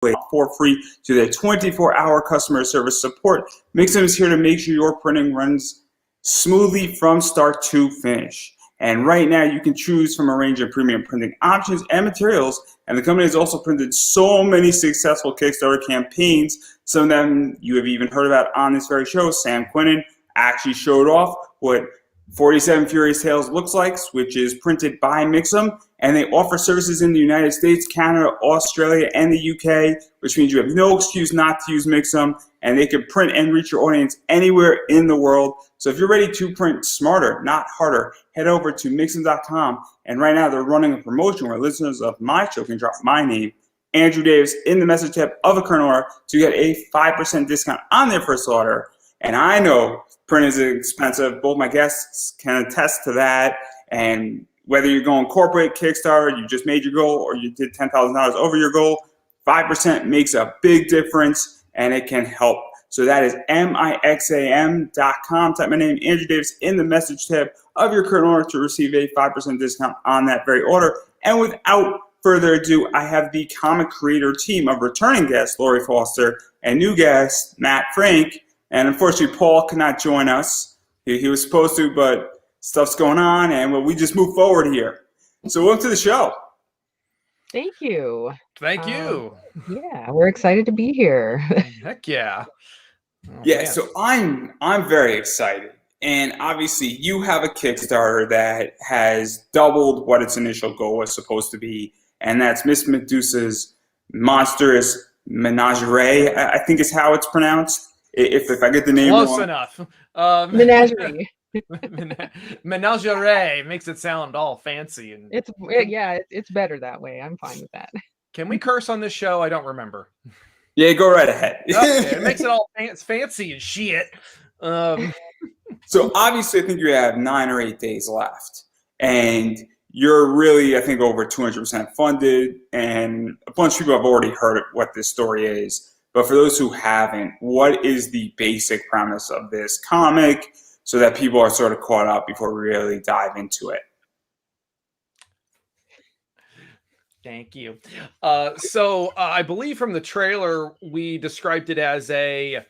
for free to their 24-hour customer service support. Mixum is here to make sure your printing runs smoothly from start to finish. And right now you can choose from a range of premium printing options and materials. And the company has also printed so many successful Kickstarter campaigns. Some of them you have even heard about on this very show. Sam Quinnen actually showed off what 47 Furious Tales looks like, which is printed by Mixum, and they offer services in the United States, Canada, Australia, and the UK, which means you have no excuse not to use Mixum, and they can print and reach your audience anywhere in the world. So if you're ready to print smarter, not harder, head over to Mixum.com, and right now they're running a promotion where listeners of my show can drop my name, Andrew Davis, in the message tab of a current order to get a 5% discount on their first order. And I know print is expensive. Both my guests can attest to that. And whether you're going corporate, Kickstarter, you just made your goal, or you did $10,000 over your goal, 5% makes a big difference, and it can help. So that is Mixam.com. Type my name, Andrew Davis, in the message tab of your current order to receive a 5% discount on that very order. And without further ado, I have the comic creator team of returning guests, Laurie Foster, and new guest, Matt Frank. And unfortunately, Paul could not join us. He was supposed to, but stuff's going on, and we just move forward here. So welcome to the show. Thank you. Thank you. Yeah, we're excited to be here. Heck yeah. Oh, yeah, man. So I'm very excited. And obviously, you have a Kickstarter that has doubled what its initial goal was supposed to be, and that's Miss Medusa's Monstrous Menagerie, I think is how it's pronounced. If I get the name close wrong. Enough. Menagerie. Menagerie makes it sound all fancy, and it's better that way. I'm fine with that. Can we curse on this show? I don't remember. Yeah, go right ahead. Okay, it makes it all fancy and shit. So obviously, I think you have 9 or 8 days left, and you're really, I think, over 200% funded, and a bunch of people have already heard what this story is. But for those who haven't, what is the basic premise of this comic so that people are sort of caught up before we really dive into it? Thank you. So I believe from the trailer, we described it as a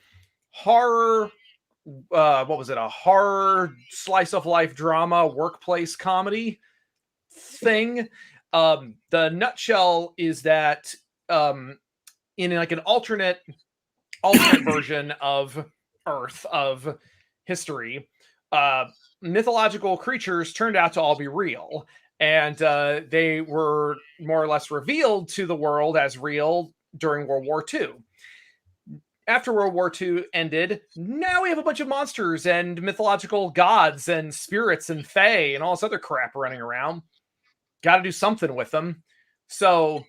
horror, a horror slice of life drama, workplace comedy thing. The nutshell is that in like an alternate version of Earth, of history, mythological creatures turned out to all be real. And they were more or less revealed to the world as real during World War II. After World War II ended, now we have a bunch of monsters and mythological gods and spirits and fae and all this other crap running around. Got to do something with them. So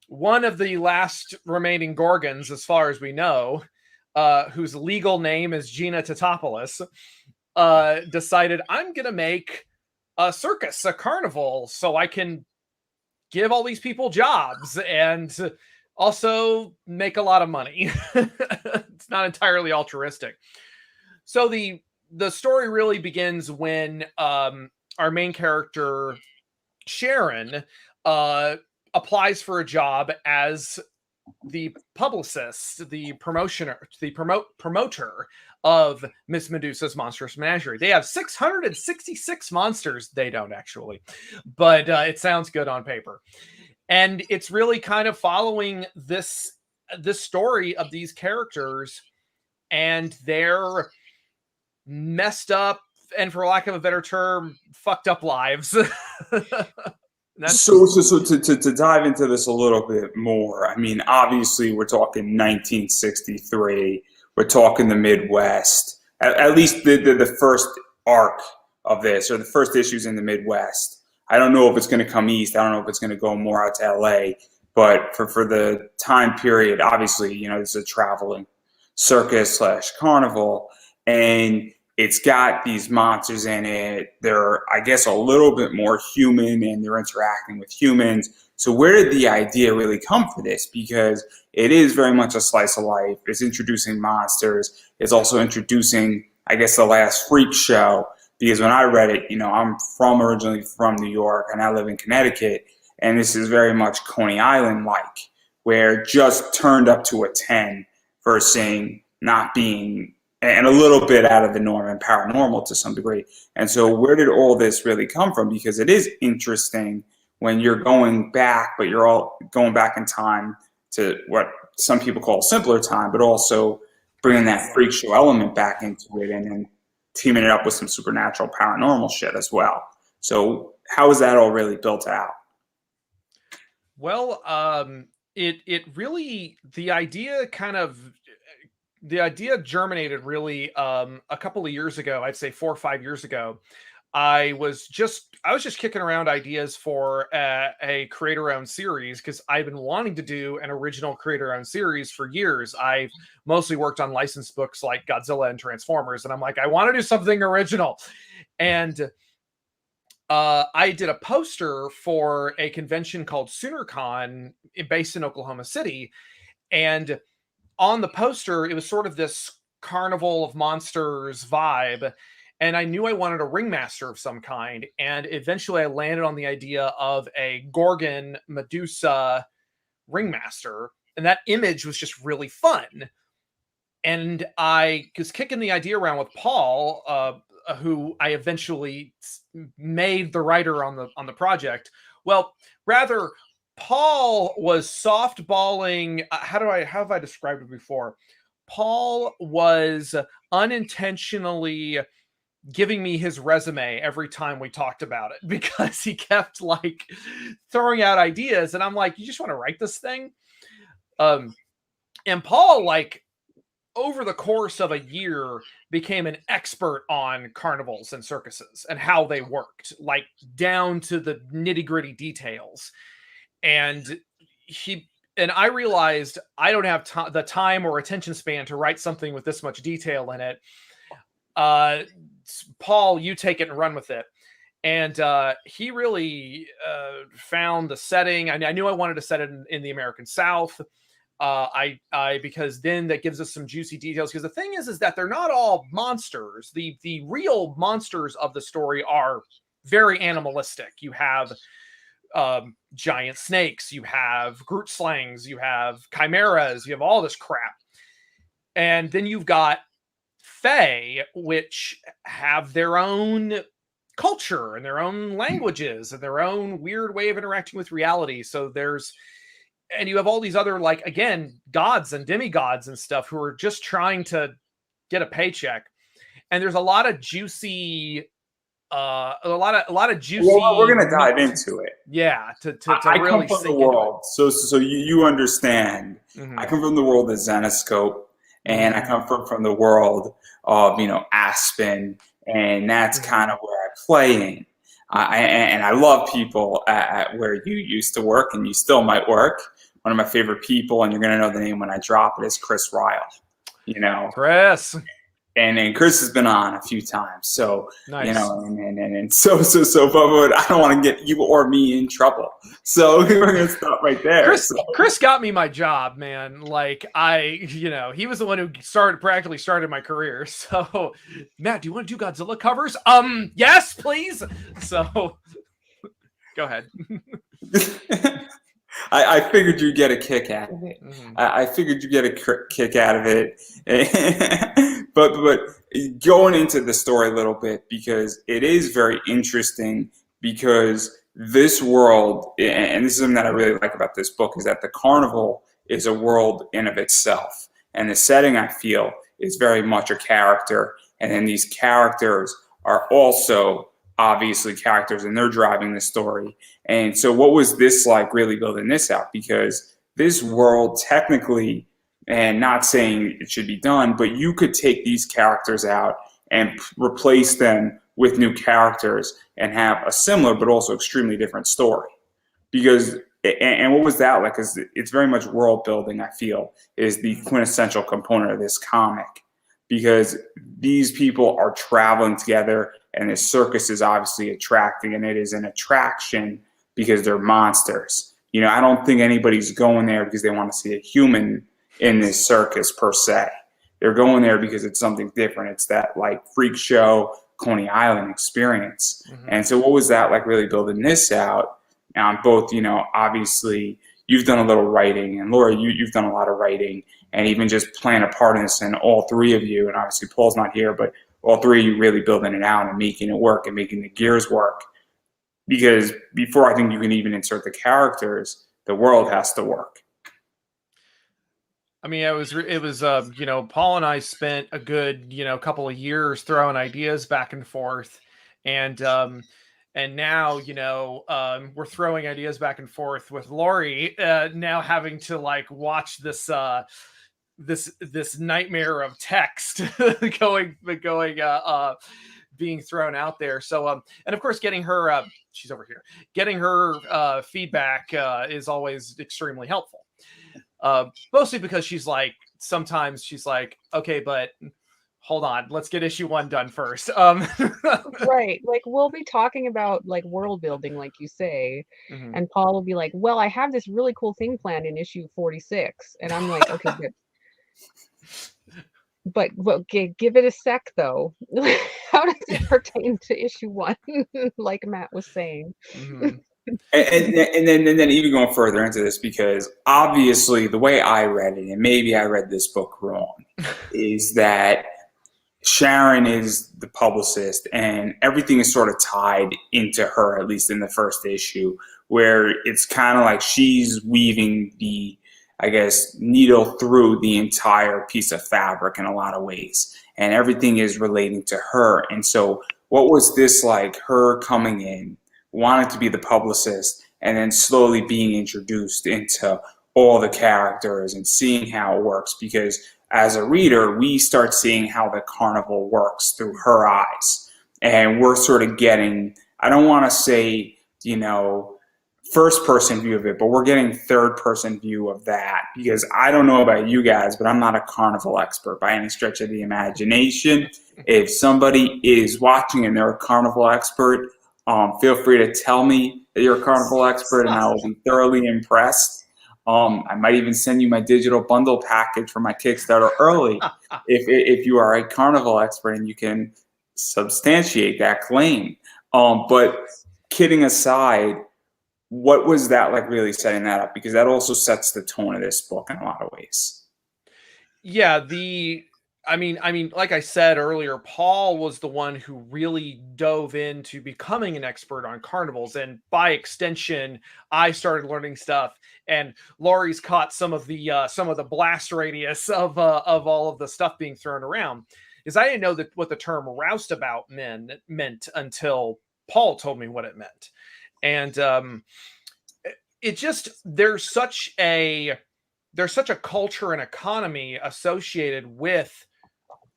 one of the last remaining Gorgons, as far as we know, whose legal name is Gina Totopoulos, decided, I'm going to make a circus, a carnival, so I can give all these people jobs and also make a lot of money. It's not entirely altruistic. So the story really begins when our main character, Sharon, applies for a job as the publicist, the promoter of Miss Medusa's Monstrous Menagerie. They have 666 monsters. They don't actually, but it sounds good on paper. And it's really kind of following this story of these characters and their messed up, and for lack of a better term, fucked up lives. So to dive into this a little bit more, I mean, obviously we're talking 1963, we're talking the Midwest, at least the first arc of this, or the first issues in the Midwest. I don't know if it's going to come east, I don't know if it's going to go more out to LA, but for the time period, obviously, you know, it's a traveling circus / carnival, and it's got these monsters in it. They're, I guess, a little bit more human, and they're interacting with humans. So where did the idea really come for this? Because it is very much a slice of life. It's introducing monsters. It's also introducing, I guess, the last freak show. Because when I read it, you know, I'm originally from New York, and I live in Connecticut, and this is very much Coney Island-like. where just turned up to a 10 versus not being, and a little bit out of the norm and paranormal to some degree. And so where did all this really come from? Because it is interesting when you're going back, but you're all going back in time to what some people call a simpler time, but also bringing that freak show element back into it and then teaming it up with some supernatural paranormal shit as well. So how is that all really built out? Well, it really, the idea germinated really a couple of years ago. I'd say 4 or 5 years ago. I was just kicking around ideas for a creator-owned series because I've been wanting to do an original creator-owned series for years. I've mostly worked on licensed books like Godzilla and Transformers, and I'm like, I want to do something original. And I did a poster for a convention called SoonerCon based in Oklahoma City. And on the poster, it was sort of this carnival of monsters vibe. And I knew I wanted a ringmaster of some kind. And eventually I landed on the idea of a Gorgon Medusa ringmaster. And that image was just really fun. And I was kicking the idea around with Paul, who I eventually made the writer on the project. Well, rather, Paul was softballing. How have I described it before? Paul was unintentionally giving me his resume every time we talked about it because he kept like throwing out ideas, and I'm like, you just want to write this thing? And Paul, like, over the course of a year, became an expert on carnivals and circuses and how they worked, like down to the nitty-gritty details. And I realized I don't have the time or attention span to write something with this much detail in it. Paul, you take it and run with it. And he really found the setting. I knew I wanted to set it in the American South. Because then that gives us some juicy details. Because the thing is that they're not all monsters. The real monsters of the story are very animalistic. You have giant snakes, you have Groot slangs, you have chimeras, you have all this crap. And then you've got Fae, which have their own culture and their own languages and their own weird way of interacting with reality. So and you have all these other, like, again, gods and demigods and stuff who are just trying to get a paycheck. And there's a lot of juicy, a lot of juicy. Well, we're gonna dive into it. Yeah, to I really come from sink the world, so you understand. Mm-hmm. I come from the world of Zenoscope, and I come from the world of Aspen, and that's kind of where I play in. And I love people at where you used to work, and you still might work. One of my favorite people, and you're gonna know the name when I drop it, is Chris Ryle. Chris. And Chris has been on a few times, so nice. And so, but I don't want to get you or me in trouble, so we're gonna stop right there. Chris got me my job, man. Like, he was the one who practically started my career. So, Matt, do you want to do Godzilla covers? Yes, please. So, go ahead. I figured you'd get a kick out of it. Mm-hmm. I figured you'd get a kick out of it. but going into the story a little bit, because it is very interesting, because this world, and this is something that I really like about this book, is that the carnival is a world in of itself. And the setting, I feel, is very much a character. And then these characters are also obviously characters, and they're driving the story. And so what was this like, really building this out? Because this world technically, and not saying it should be done, but you could take these characters out and replace them with new characters and have a similar but also extremely different story. Because, and what was that like? Because it's very much world building, I feel, is the quintessential component of this comic. Because these people are traveling together, and this circus is obviously attracting, and it is an attraction because they're monsters. I don't think anybody's going there because they want to see a human in this circus per se. They're going there because it's something different. It's that like freak show, Coney Island experience. Mm-hmm. And so what was that like, really building this out? Both, obviously, you've done a little writing, and Laurie, you've done a lot of writing, and even just playing a part in this, and all three of you, and obviously Paul's not here, but all three of you really building it out and making it work and making the gears work. Because before I think you can even insert the characters, the world has to work. I mean, it was you know, Paul and I spent a good, you know, couple of years throwing ideas back and forth, and now, you know, we're throwing ideas back and forth with Laurie, now having to like watch this this nightmare of text going being thrown out there. So and of course getting her she's over here, getting her feedback is always extremely helpful. Mostly because she's like, sometimes she's like, okay, but hold on, let's get issue 1 done first. Right. Like we'll be talking about like world building, like you say, Mhm. and Paul will be like, well, I have this really cool thing planned in issue 46. And I'm like, okay, good. But give it a sec though. How does it pertain to issue 1? Like Matt was saying. Mhm. And then even going further into this, because obviously the way I read it, and maybe I read this book wrong, is that Sharon is the publicist and everything is sort of tied into her, at least in the first issue, where it's kind of like she's weaving the, I guess, needle through the entire piece of fabric in a lot of ways. And everything is relating to her. And so what was this like, her coming in, wanted to be the publicist, and then slowly being introduced into all the characters and seeing how it works? Because as a reader, we start seeing how the carnival works through her eyes. And we're sort of getting, I don't want to say, you know, first person view of it, but we're getting third person view of that. Because I don't know about you guys, but I'm not a carnival expert by any stretch of the imagination. If somebody is watching and they're a carnival expert, feel free to tell me that you're a carnival expert, and I will be thoroughly impressed. I might even send you my digital bundle package for my Kickstarter early if you are a carnival expert and you can substantiate that claim. But kidding aside, what was that like really setting that up? Because that also sets the tone of this book in a lot of ways. Yeah, I mean, like I said earlier, Paul was the one who really dove into becoming an expert on carnivals, and by extension, I started learning stuff. And Laurie's caught some of the blast radius of all of the stuff being thrown around, because I didn't know that what the term roustabout meant until Paul told me what it meant. And it just there's such a culture and economy associated with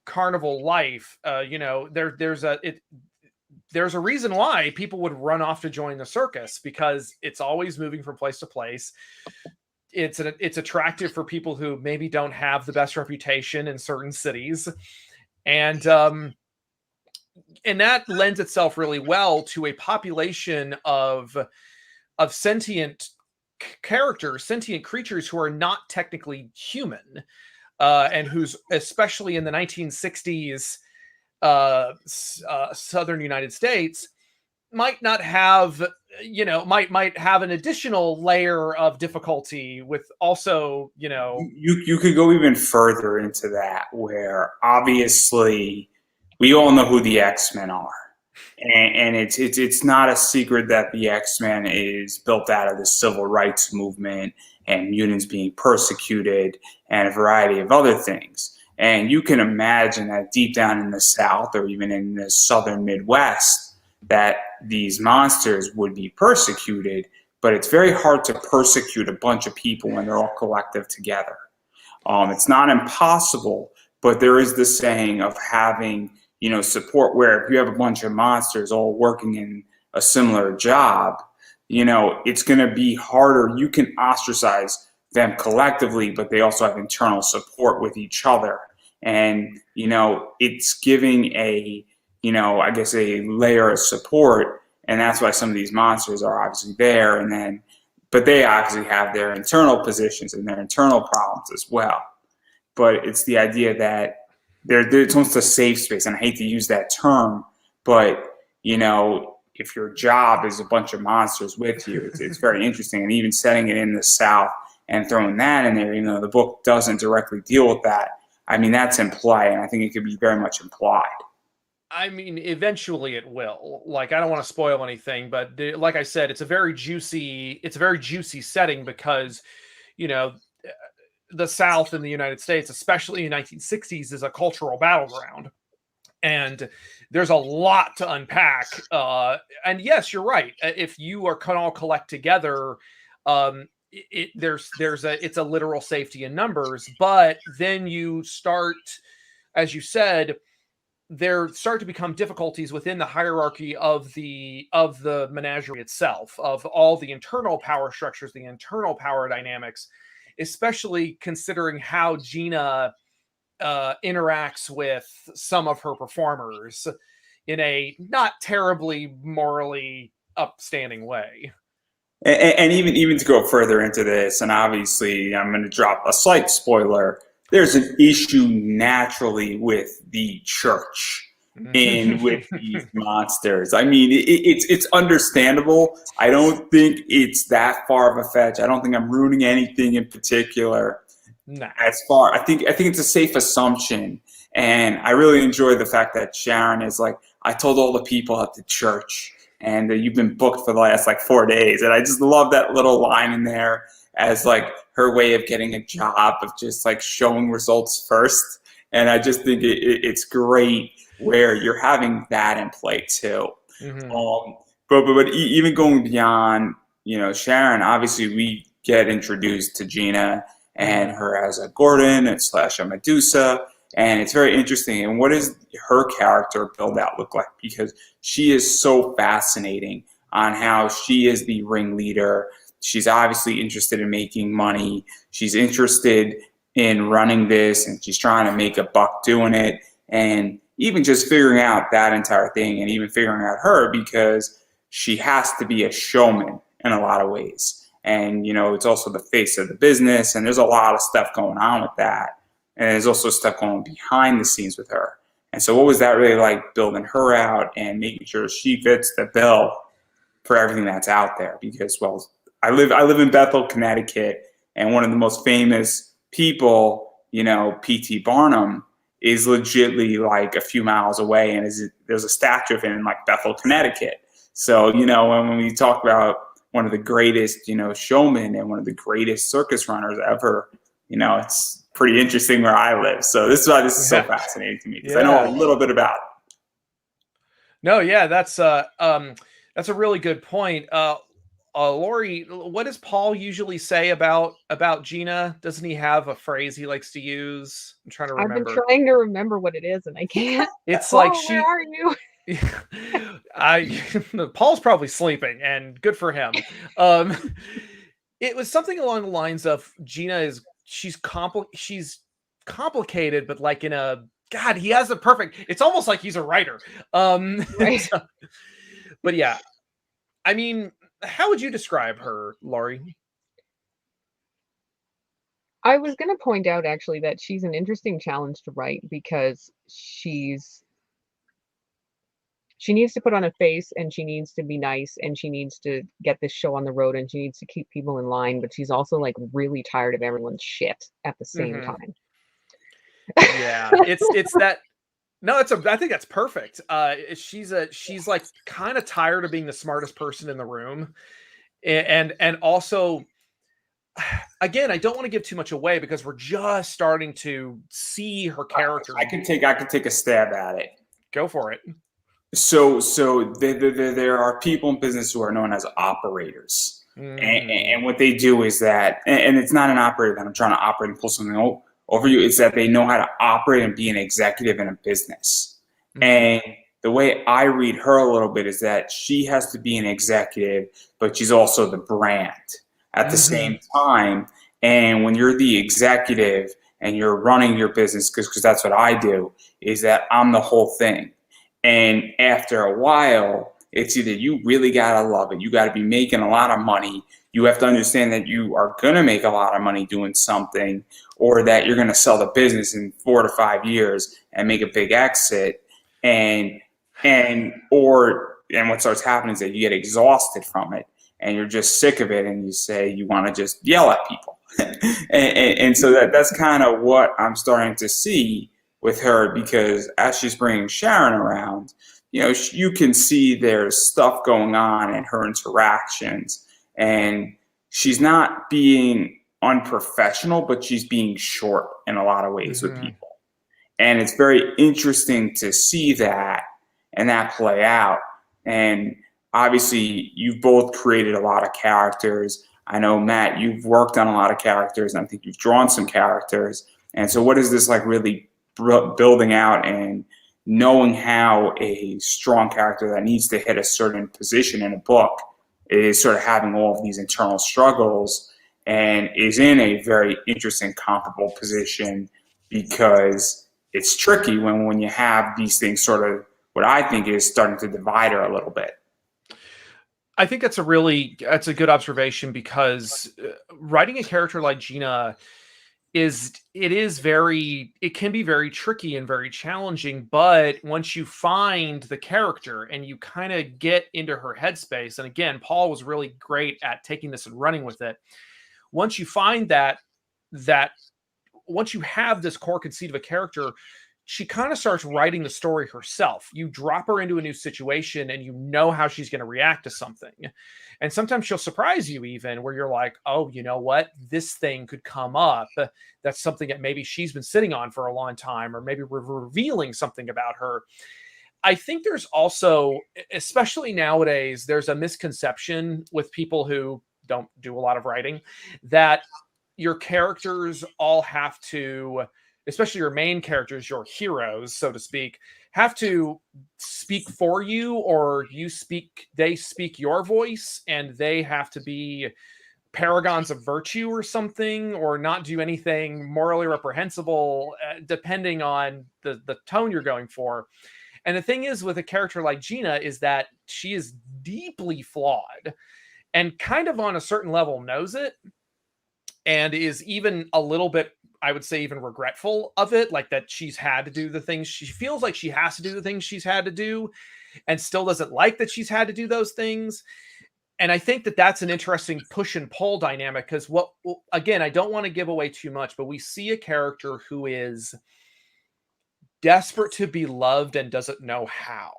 carnival life. You know, there's a reason why people would run off to join the circus, because it's always moving from place to place. It's attractive for people who maybe don't have the best reputation in certain cities, and that lends itself really well to a population of sentient characters, sentient creatures who are not technically human, and who's, especially in the 1960s southern United States, might not have, you know, might have an additional layer of difficulty with also, you know. You could go even further into that, where obviously we all know who the X-Men are. And it's not a secret that the X-Men is built out of the civil rights movement and mutants being persecuted and a variety of other things. And you can imagine that deep down in the South, or even in the Southern Midwest, that these monsters would be persecuted, but it's very hard to persecute a bunch of people when they're all collective together. It's not impossible, but there is the saying of having, you know, support, where if you have a bunch of monsters all working in a similar job, you know, it's going to be harder. You can ostracize them collectively, but they also have internal support with each other. And, you know, it's giving a, you know, I guess a layer of support. And that's why some of these monsters are obviously there. And then, but they obviously have their internal positions and their internal problems as well. But it's the idea that it's almost a safe space, and I hate to use that term, but, you know, if your job is a bunch of monsters with you, it's very interesting. And even setting it in the South and throwing that in there, you know, the book doesn't directly deal with that. I mean, that's implied, and I think it could be very much implied. I mean, eventually it will. Like, I don't want to spoil anything, but like I said, it's a very juicy setting because, you know, the South in the United States, especially in the 1960s, is a cultural battleground. And there's a lot to unpack. And yes, you're right. If you are all collect together, it's a literal safety in numbers. But then you start, as you said, there start to become difficulties within the hierarchy of the menagerie itself, of all the internal power structures, the internal power dynamics, especially considering how Gina interacts with some of her performers in a not terribly morally upstanding way. And even to go further into this, and obviously I'm going to drop a slight spoiler, there's an issue naturally with the church in with these monsters. I mean, it's understandable. I don't think it's that far of a fetch. I don't think I'm ruining anything in particular. Nah. I think it's a safe assumption. And I really enjoy the fact that Sharon is like, I told all the people at the church, and you've been booked for the last like 4 days. And I just love that little line in there as like her way of getting a job, of just like showing results first. And I just think it's great where you're having that in play too. Mm-hmm. But even going beyond, you know, Sharon, obviously we get introduced to Gina and her as a Gordon and / a Medusa. And it's very interesting. And what does her character build out look like? Because she is so fascinating on how she is the ringleader. She's obviously interested in making money. She's interested in running this, and she's trying to make a buck doing it. And even just figuring out that entire thing, and even figuring out her, because she has to be a showman in a lot of ways. And, you know, it's also the face of the business, and there's a lot of stuff going on with that. And there's also stuff going behind the scenes with her. And so what was that really like, building her out and making sure she fits the bill for everything that's out there? Because, well, I live in Bethel, Connecticut, and one of the most famous people, you know, P.T. Barnum, is legitly like a few miles away, and there's a statue of him in like Bethel, Connecticut. So, you know, when we talk about one of the greatest, you know, showmen and one of the greatest circus runners ever, you know, it's pretty interesting where I live. So this is why this is so fascinating to me, because I know a little bit about it. No, yeah, that's a really good point. Laurie, what does Paul usually say about Gina? Doesn't he have a phrase he likes to use? I'm trying to remember. I've been trying to remember what it is, and I can't. It's Paul, like where are you? Paul's probably sleeping, and good for him. It was something along the lines of Gina she's complicated, but like in a, God, he has a perfect, it's almost like he's a writer. Right. But yeah, I mean, how would you describe her, Laurie? I was going to point out actually that she's an interesting challenge to write, because she needs to put on a face, and she needs to be nice, and she needs to get this show on the road, and she needs to keep people in line, but she's also like really tired of everyone's shit at the same time. Yeah, it's that. No, I think that's perfect. She's like kind of tired of being the smartest person in the room, and also, again, I don't want to give too much away because we're just starting to see her character. I could take a stab at it. Go for it. So there are people in business who are known as operators. And what they do is that, and it's not an operator that I'm trying to operate and pull something over you, it's that they know how to operate and be an executive in a business. And the way I read her a little bit is that she has to be an executive, but she's also the brand at the same time. And when you're the executive and you're running your business, because that's what I do, is that I'm the whole thing. And after a while, it's either you really got to love it, you got to be making a lot of money, you have to understand that you are going to make a lot of money doing something, or that you're going to sell the business in 4 to 5 years and make a big exit, or and what starts happening is that you get exhausted from it, and you're just sick of it, and you say you want to just yell at people. and so that's kind of what I'm starting to see with her, because as she's bringing Sharon around, you can see there's stuff going on in her interactions, and she's not being unprofessional, but she's being short in a lot of ways with people. And it's very interesting to see that and that play out. And obviously, you've both created a lot of characters. I know, Matt, you've worked on a lot of characters, and I think you've drawn some characters. And so what is this like really building out and knowing how a strong character that needs to hit a certain position in a book is sort of having all of these internal struggles and is in a very interesting comparable position, because it's tricky when you have these things sort of, what I think is starting to divide her a little bit. I think that's a good observation, because writing a character like Gina it can be very tricky and very challenging. But once you find the character and you kind of get into her headspace, and again, Paul was really great at taking this and running with it. Once you find that once you have this core conceit of a character, she kind of starts writing the story herself. You drop her into a new situation and you know how she's going to react to something. And sometimes she'll surprise you even, where you're like, oh, you know what? This thing could come up. That's something that maybe she's been sitting on for a long time, or maybe we're revealing something about her. I think there's also, especially nowadays, there's a misconception with people who don't do a lot of writing, that your characters all have to, especially your main characters, your heroes, so to speak, have to speak for you, or they speak your voice, and they have to be paragons of virtue or something, or not do anything morally reprehensible, depending on the tone you're going for. And the thing is with a character like Gina is that she is deeply flawed and kind of on a certain level knows it, and is even a little bit, I would say, even regretful of it, like that she's had to do the things, she feels like she has to do the things she's had to do, and still doesn't like that she's had to do those things. And I think that that's an interesting push and pull dynamic, because again, I don't want to give away too much, but we see a character who is desperate to be loved and doesn't know how.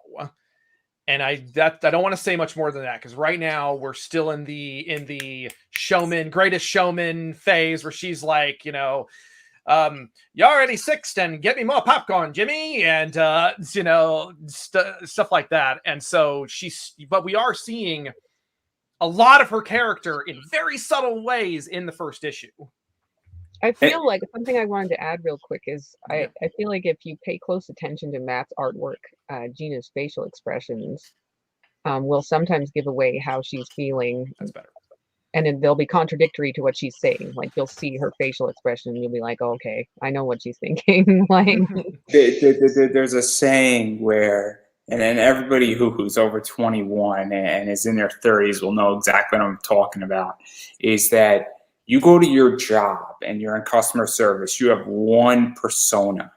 And I don't want to say much more than that, because right now we're still in the greatest showman phase, where she's like, you already sixth and get me more popcorn, Jimmy, and stuff like that. And so but we are seeing a lot of her character in very subtle ways in the first issue. I feel like something I wanted to add real quick is I feel like if you pay close attention to Matt's artwork, Gina's facial expressions will sometimes give away how she's feeling. That's better. And then they'll be contradictory to what she's saying. Like, you'll see her facial expression and you'll be like, oh, okay, I know what she's thinking. Like, there's a saying where, and then everybody who's over 21 and is in their 30s will know exactly what I'm talking about, is that you go to your job and you're in customer service, you have one persona.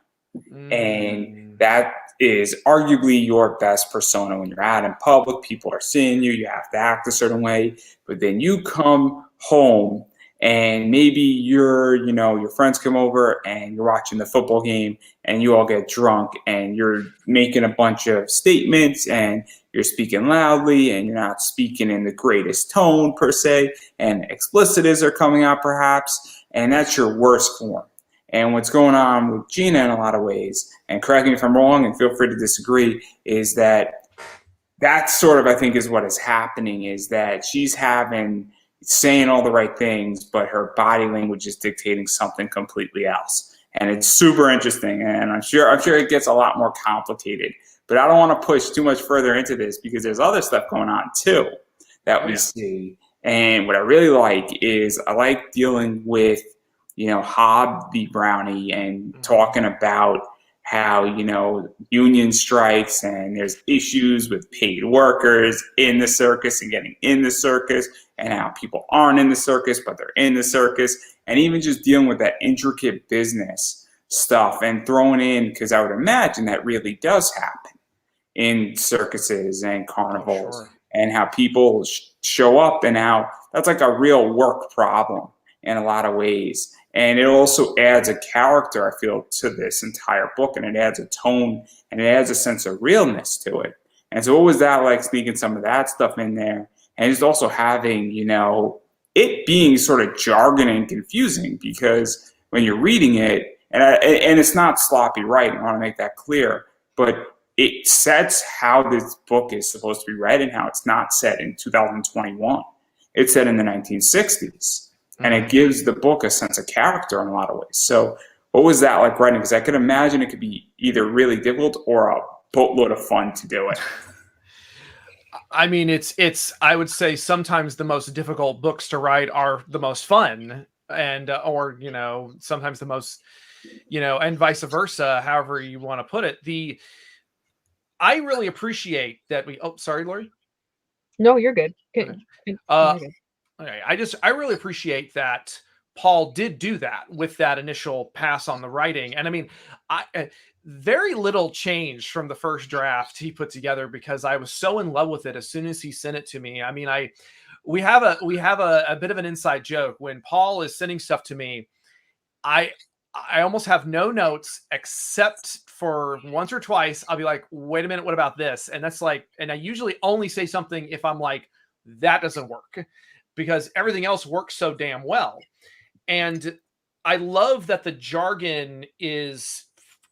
And that is arguably your best persona. When you're out in public, people are seeing you, you have to act a certain way. But then you come home and maybe your friends come over and you're watching the football game and you all get drunk and you're making a bunch of statements and you're speaking loudly and you're not speaking in the greatest tone per se, and explicitives are coming out perhaps, and that's your worst form. And what's going on with Gina in a lot of ways, and correct me if I'm wrong and feel free to disagree, is that sort of, I think, is what is happening, is that she's saying all the right things, but her body language is dictating something completely else. And it's super interesting, and I'm sure it gets a lot more complicated. But I don't want to push too much further into this, because there's other stuff going on too that we see. And what I really like is I like dealing with Hob the Brownie and talking about how, union strikes and there's issues with paid workers in the circus and getting in the circus, and how people aren't in the circus, but they're in the circus, and even just dealing with that intricate business stuff and throwing in, because I would imagine that really does happen in circuses and carnivals, sure. and how people show up, and how that's like a real work problem in a lot of ways. And it also adds a character, I feel, to this entire book, and it adds a tone, and it adds a sense of realness to it. And so what was that like, speaking some of that stuff in there, and just also having, it being sort of jargon and confusing, because when you're reading it, and it's not sloppy writing, I want to make that clear, but it sets how this book is supposed to be read, and how it's not set in 2021. It's set in the 1960s, and it gives the book a sense of character in a lot of ways. So what was that like writing? Because I could imagine it could be either really difficult or a boatload of fun to do it. I mean, it's I would say sometimes the most difficult books to write are the most fun, and or sometimes the most, and vice versa, however you want to put it. I really appreciate that sorry, Laurie. No, you're good. Okay. You're good. Okay. I really appreciate that Paul did do that with that initial pass on the writing. And I mean, very little changed from the first draft he put together, because I was so in love with it as soon as he sent it to me. I mean, we have a bit of an inside joke. When Paul is sending stuff to me, I almost have no notes, except for once or twice I'll be like, wait a minute, what about this? And that's like, and I usually only say something if I'm like, that doesn't work, because everything else works so damn well. And I love that the jargon is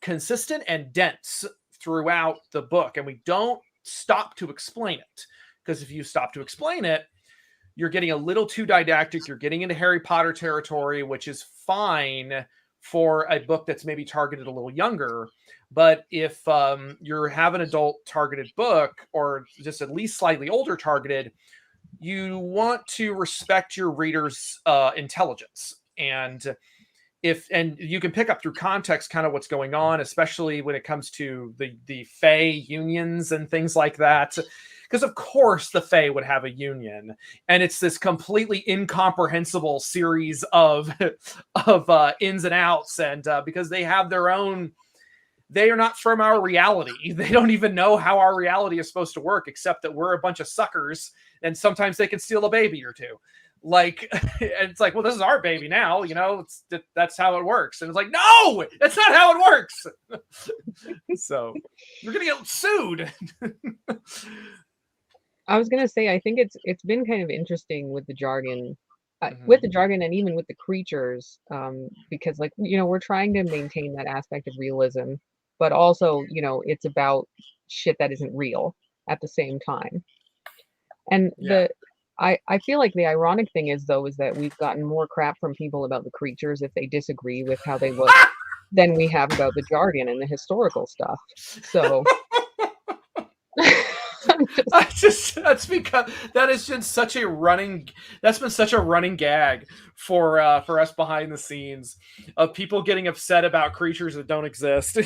consistent and dense throughout the book, and we don't stop to explain it. Because if you stop to explain it, you're getting a little too didactic. You're getting into Harry Potter territory, which is fine for a book that's maybe targeted a little younger. But if you have an adult targeted book, or just at least slightly older targeted, you want to respect your reader's intelligence. And you can pick up through context kind of what's going on, especially when it comes to the Fae unions and things like that. Because of course the Fae would have a union, and it's this completely incomprehensible series of ins and outs, and because they have their own, they are not from our reality. They don't even know how our reality is supposed to work, except that we're a bunch of suckers, and sometimes they can steal a baby or two. Like, and it's like, well, this is our baby now, that's how it works. And it's like, no, that's not how it works. So you're gonna get sued. I was gonna say, I think it's been kind of interesting with the jargon, Mm-hmm. with the jargon, and even with the creatures, because like we're trying to maintain that aspect of realism, but also it's about shit that isn't real at the same time. And Yeah. I feel like the ironic thing is that we've gotten more crap from people about the creatures if they disagree with how they look than we have about the jargon and the historical stuff. So that's because that's been such a running gag for us behind the scenes, of people getting upset about creatures that don't exist.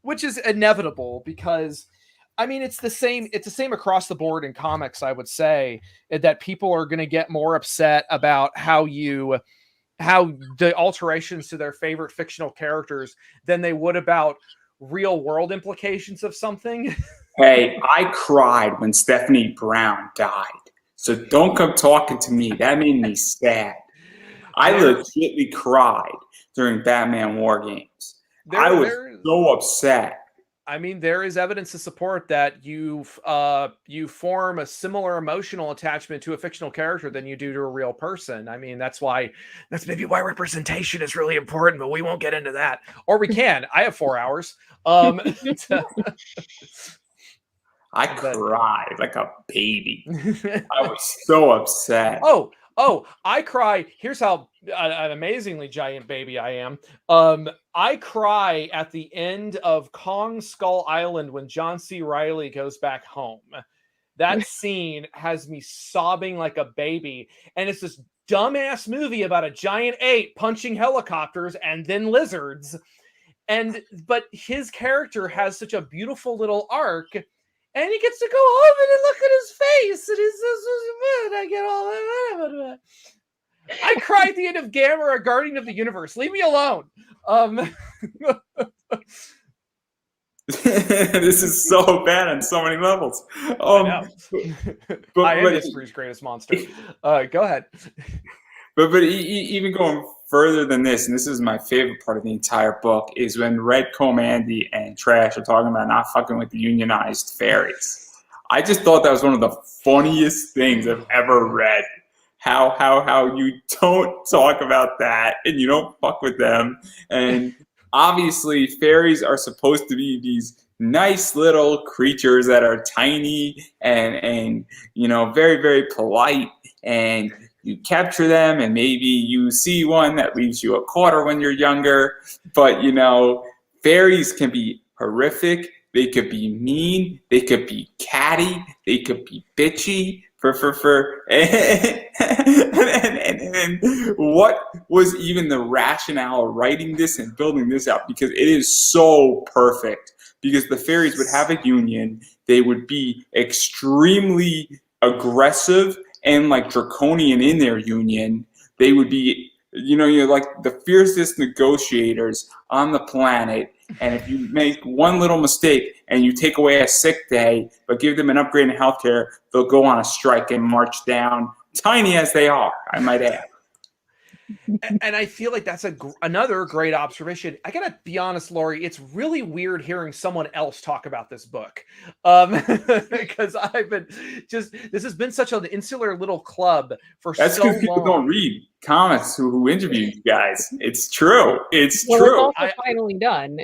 Which is inevitable, because I mean, it's the same across the board in comics. I would say that people are going to get more upset about how the alterations to their favorite fictional characters than they would about real world implications of something. Hey, I cried when Stephanie Brown died. So don't come talking to me. That made me sad. I legitimately cried during Batman War Games. I was so upset. I mean, there is evidence to support that you form a similar emotional attachment to a fictional character than you do to a real person. I mean, that's maybe why representation is really important, but we won't get into that. Or we can. I have 4 hours. I cried like a baby. I was so upset. Oh, I cry. Here's how an amazingly giant baby I am. I cry at the end of Kong Skull Island when John C. Reilly goes back home. That scene has me sobbing like a baby. And it's this dumbass movie about a giant ape punching helicopters and then lizards. But his character has such a beautiful little arc. And he gets to go home and look at his face. And he's so I get all that. I cried at the end of Gamera, Guardian of the Universe. Leave me alone. This is so bad on so many levels. I know. I am But history's greatest monster. Go ahead. But even going further than this, and this is my favorite part of the entire book, is when Red Commandy and Trash are talking about not fucking with the unionized fairies. I just thought that was one of the funniest things I've ever read. How you don't talk about that and you don't fuck with them. And obviously fairies are supposed to be these nice little creatures that are tiny and very, very polite, and you capture them and maybe you see one that leaves you a quarter when you're younger. But fairies can be horrific, they could be mean, they could be catty, they could be bitchy and what was even the rationale of writing this and building this out, because it is so perfect. Because the fairies would have a union, they would be extremely aggressive and like draconian in their union. They would be, you're like the fiercest negotiators on the planet. And if you make one little mistake and you take away a sick day, but give them an upgrade in healthcare, they'll go on a strike and march down, tiny as they are, I might add. And I feel like that's another great observation. I gotta be honest, Laurie, it's really weird hearing someone else talk about this book, because I've been this has been such an insular little club for That's so long. That's because people don't read comics who interview you guys. It's true. It's well, true. It's also finally done.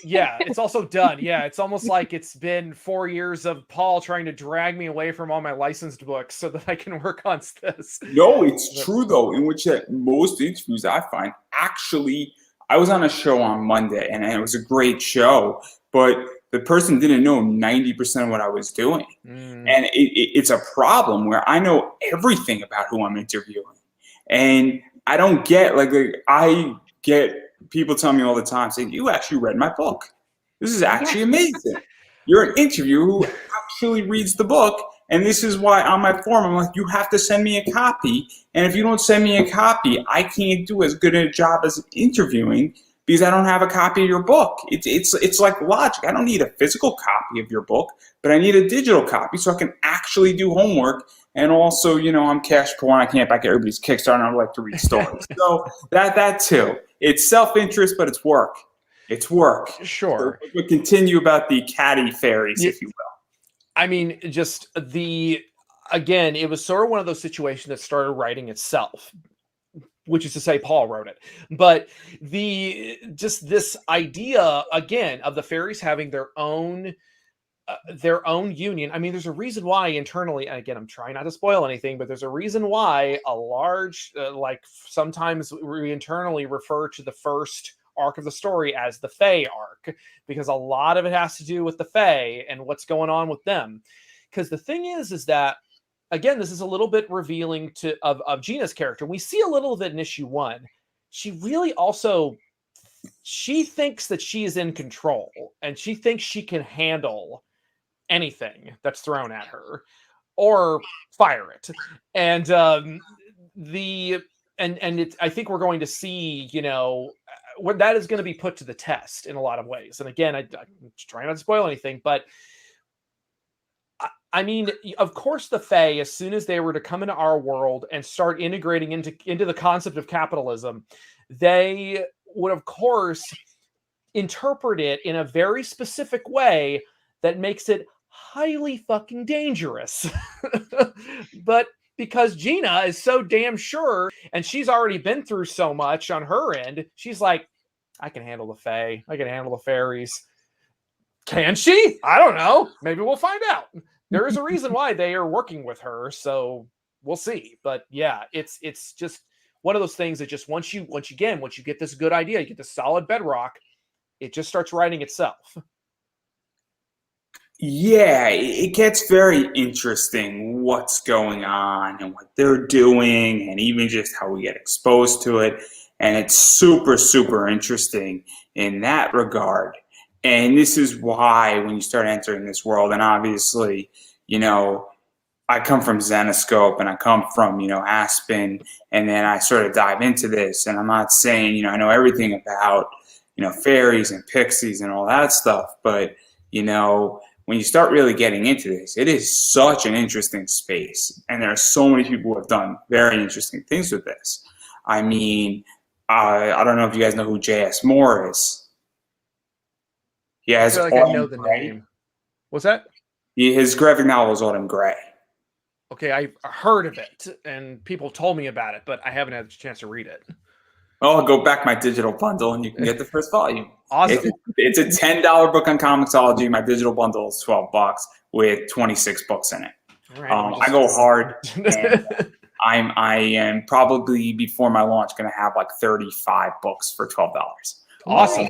Yeah, it's also done. Yeah, it's almost like it's been 4 years of Paul trying to drag me away from all my licensed books so that I can work on this. No, it's true though, in which that most interviews I find, actually, I was on a show on Monday and it was a great show, but the person didn't know 90% of what I was doing. And it's a problem where I know everything about who I'm interviewing. And I don't get, I get people telling me all the time saying, you actually read my book. This is actually amazing. You're an interviewer who actually reads the book. And this is why on my form, I'm like, you have to send me a copy. And if you don't send me a copy, I can't do as good a job as interviewing because I don't have a copy of your book. It's like logic. I don't need a physical copy of your book, but I need a digital copy so I can actually do homework. And also, I'm cash poor and I can't back everybody's Kickstarter and I like to read stories. So that too. It's self-interest, but it's work. It's work. Sure. So we'll continue about the catty fairies, if you will. I mean, again, it was sort of one of those situations that started writing itself, which is to say Paul wrote it. But this idea, again, of the fairies having their own union. I mean, there's a reason why internally, and again, I'm trying not to spoil anything, but there's a reason why a large, sometimes we internally refer to the first arc of the story as the Fae arc, because a lot of it has to do with the Fae and what's going on with them. Because the thing is that, again, this is a little bit revealing of Gina's character. We see a little of it in issue 1. She really she thinks that she is in control and she thinks she can handle anything that's thrown at her or fire it. And I think we're going to see, what that is going to be put to the test in a lot of ways. And again, I'm trying not to spoil anything, but I mean, of course, the Fae, as soon as they were to come into our world and start integrating into the concept of capitalism, they would, of course, interpret it in a very specific way that makes it highly fucking dangerous. But because Gina is so damn sure, and she's already been through so much on her end, she's like, I can handle the Fae. I can handle the fairies. Can she? I don't know. Maybe we'll find out. There is a reason why they are working with her, so we'll see. But yeah, it's just one of those things that just once you get this good idea, you get this solid bedrock, it just starts writing itself. Yeah, it gets very interesting what's going on and what they're doing and even just how we get exposed to it. And it's super, super interesting in that regard. And this is why when you start entering this world, and obviously, I come from Zenoscope and I come from, Aspen, and then I sort of dive into this. And I'm not saying, I know everything about, fairies and pixies and all that stuff. But, when you start really getting into this, it is such an interesting space. And there are so many people who have done very interesting things with this. I mean, I don't know if you guys know who J.S. Moore is. He has I feel like I know the name. What's that? His graphic novel is Autumn Gray. Okay, I've heard of it, and people told me about it, but I haven't had a chance to read it. I'll go back my digital bundle, and you can get the first volume. Awesome. It's a $10 book on Comixology. My digital bundle is $12 with 26 books in it. Right, I go hard. And I am probably before my launch going to have like 35 books for $12. Awesome.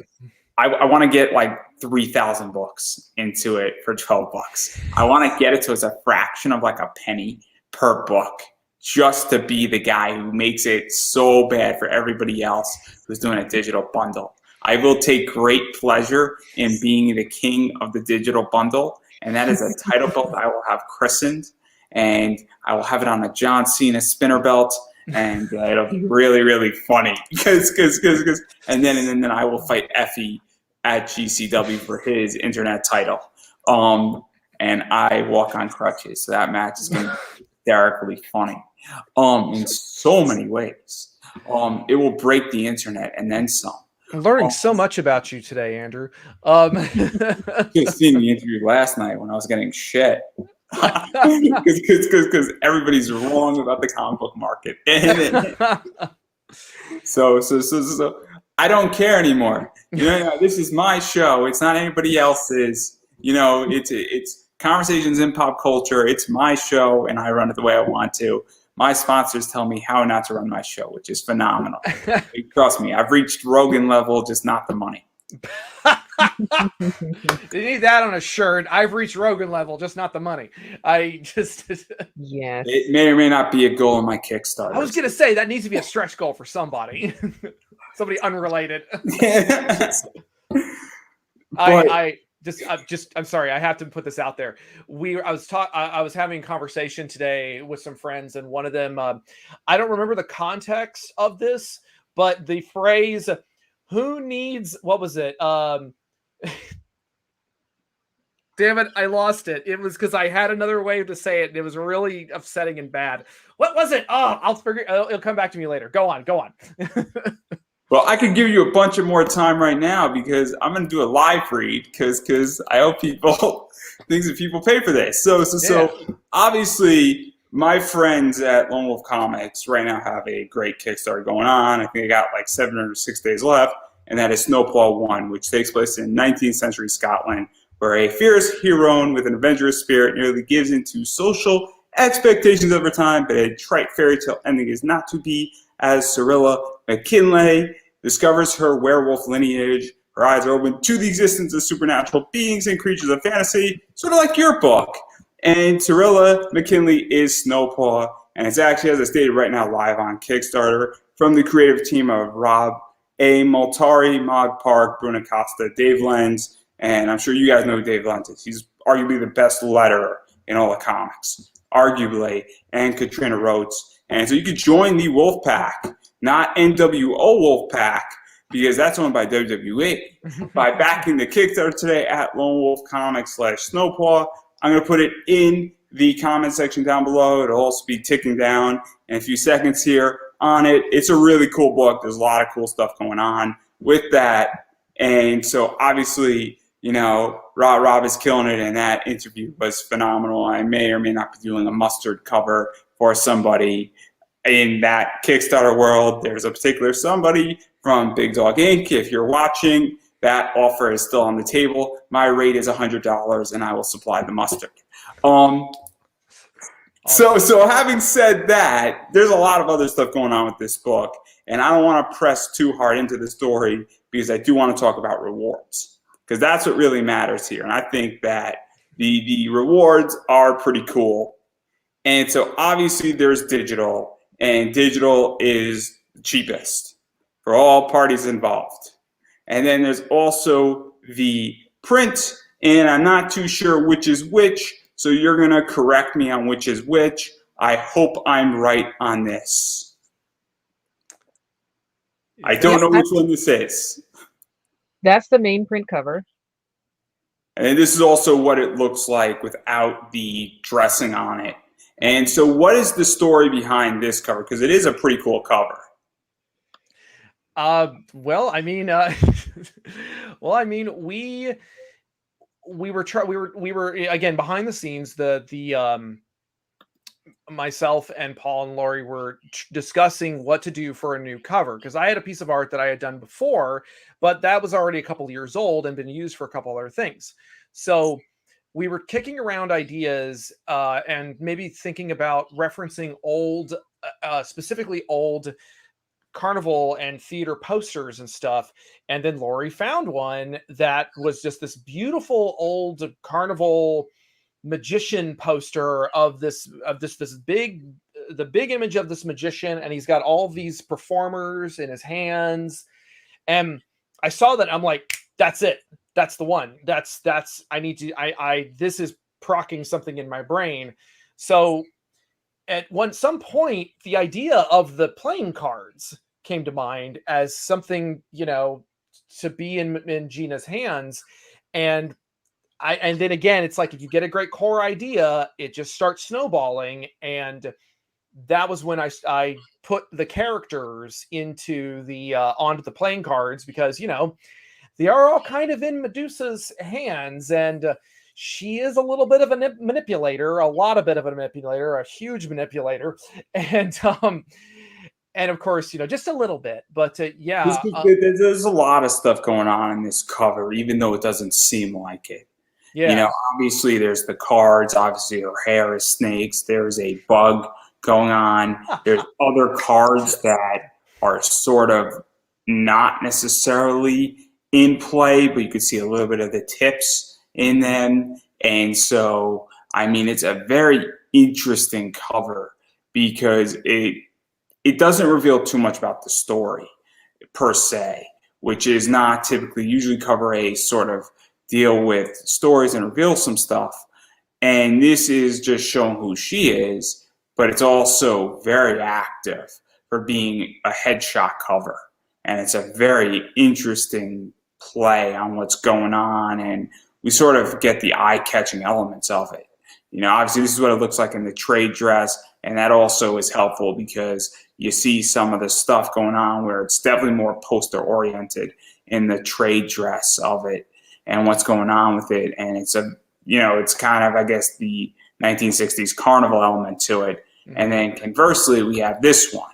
I want to get like 3,000 books into it for $12. I want to get it to as a fraction of like a penny per book, just to be the guy who makes it so bad for everybody else who's doing a digital bundle. I will take great pleasure in being the king of the digital bundle, and that is a title belt I will have christened, and I will have it on a John Cena spinner belt, and it'll be really, really funny. And then I will fight Effie at GCW for his internet title. And I walk on crutches, so that match is going to be hysterically funny. In so many ways. It will break the internet and then some. I'm learning so much about you today, Andrew. Just seen the interview last night when I was getting shit. Because everybody's wrong about the comic book market. So I don't care anymore. This is my show. It's not anybody else's. It's Conversations in Pop Culture. It's my show, and I run it the way I want to. My sponsors tell me how not to run my show, which is phenomenal. Trust me, I've reached Rogan level, just not the money. You need that on a shirt. I've reached Rogan level, just not the money. Yes. It may or may not be a goal in my Kickstarter. I was going to say, that needs to be a stretch goal for somebody. Somebody unrelated. I'm sorry, I have to put this out there. I was having a conversation today with some friends, and one of them, I don't remember the context of this, but the phrase, who needs, what was it? Damn it, I lost it. It was because I had another way to say it, and it was really upsetting and bad. What was it? Oh, I'll figure it'll come back to me later. Go on. Well, I could give you a bunch of more time right now because I'm going to do a live read because I owe people things that people pay for this. So obviously my friends at Lone Wolf Comics right now have a great Kickstarter going on. I think they got like 706 days left, and that is Snowpaw 1, which takes place in 19th century Scotland, where a fierce hero with an adventurous spirit nearly gives into social expectations over time, but a trite fairy tale ending is not to be, as Cyrilla McKinley discovers her werewolf lineage. Her eyes are open to the existence of supernatural beings and creatures of fantasy, sort of like your book. And Cyrilla McKinley is Snowpaw, and it's actually, as I stated right now, live on Kickstarter from the creative team of Rob A. Multari, Mog Park, Bruno Costa, Dave Lenz, and I'm sure you guys know who Dave Lenz is. He's arguably the best letterer in all the comics, arguably, and Katrina Rhodes. And so you could join the Wolf Pack, not NWO Wolf Pack, because that's owned by WWE. By backing the Kickstarter today at Lone Wolf Comics /Snowpaw, I'm going to put it in the comment section down below. It'll also be ticking down in a few seconds here on it. It's a really cool book. There's a lot of cool stuff going on with that. And so obviously, Rob is killing it, and that interview was phenomenal. I may or may not be doing a mustard cover for somebody in that Kickstarter world. There's a particular somebody from Big Dog Inc. If you're watching, that offer is still on the table. My rate is $100, and I will supply the mustard. So having said that, there's a lot of other stuff going on with this book, and I don't want to press too hard into the story because I do want to talk about rewards, because that's what really matters here. And I think that the rewards are pretty cool. And so obviously there's digital, and digital is the cheapest for all parties involved. And then there's also the print, and I'm not too sure which is which, so you're going to correct me on which is which. I hope I'm right on this. I don't know which one this is. That's the main print cover. And this is also what it looks like without the dressing on it. And so what is the story behind this cover? Because it is a pretty cool cover. Well, I mean, we were again behind the scenes. Myself and Paul and Laurie were discussing what to do for a new cover, because I had a piece of art that I had done before, but that was already a couple of years old and been used for a couple other things. So we were kicking around ideas and maybe thinking about referencing old, specifically old carnival and theater posters and stuff. And then Laurie found one that was just this beautiful old carnival magician poster of this big, the big image of this magician, and he's got all these performers in his hands. And I saw that, I'm like, that's it, that's the one, that's I need to, this is procking something in my brain. So at some point, the idea of the playing cards came to mind as something, to be in Gina's hands. And then again, it's like, if you get a great core idea, it just starts snowballing. And that was when I put the characters into onto the playing cards, because, they are all kind of in Medusa's hands, and she is a little bit of a manipulator, a huge manipulator. And of course, just a little bit, but yeah. There's a lot of stuff going on in this cover, even though it doesn't seem like it. Yeah. Obviously there's the cards, obviously her hair is snakes, there's a bug going on, there's other cards that are sort of not necessarily in play, but you could see a little bit of the tips in them. And so, I mean, it's a very interesting cover, because it doesn't reveal too much about the story per se, which is not typically. Usually cover A sort of deal with stories and reveal some stuff. And this is just showing who she is, but it's also very active for being a headshot cover. And it's a very interesting play on what's going on, and we sort of get the eye-catching elements of it. Obviously this is what it looks like in the trade dress, and that also is helpful because you see some of the stuff going on where it's definitely more poster-oriented in the trade dress of it and what's going on with it. And it's it's kind of, I guess, the 1960s carnival element to it. And then conversely, we have this one,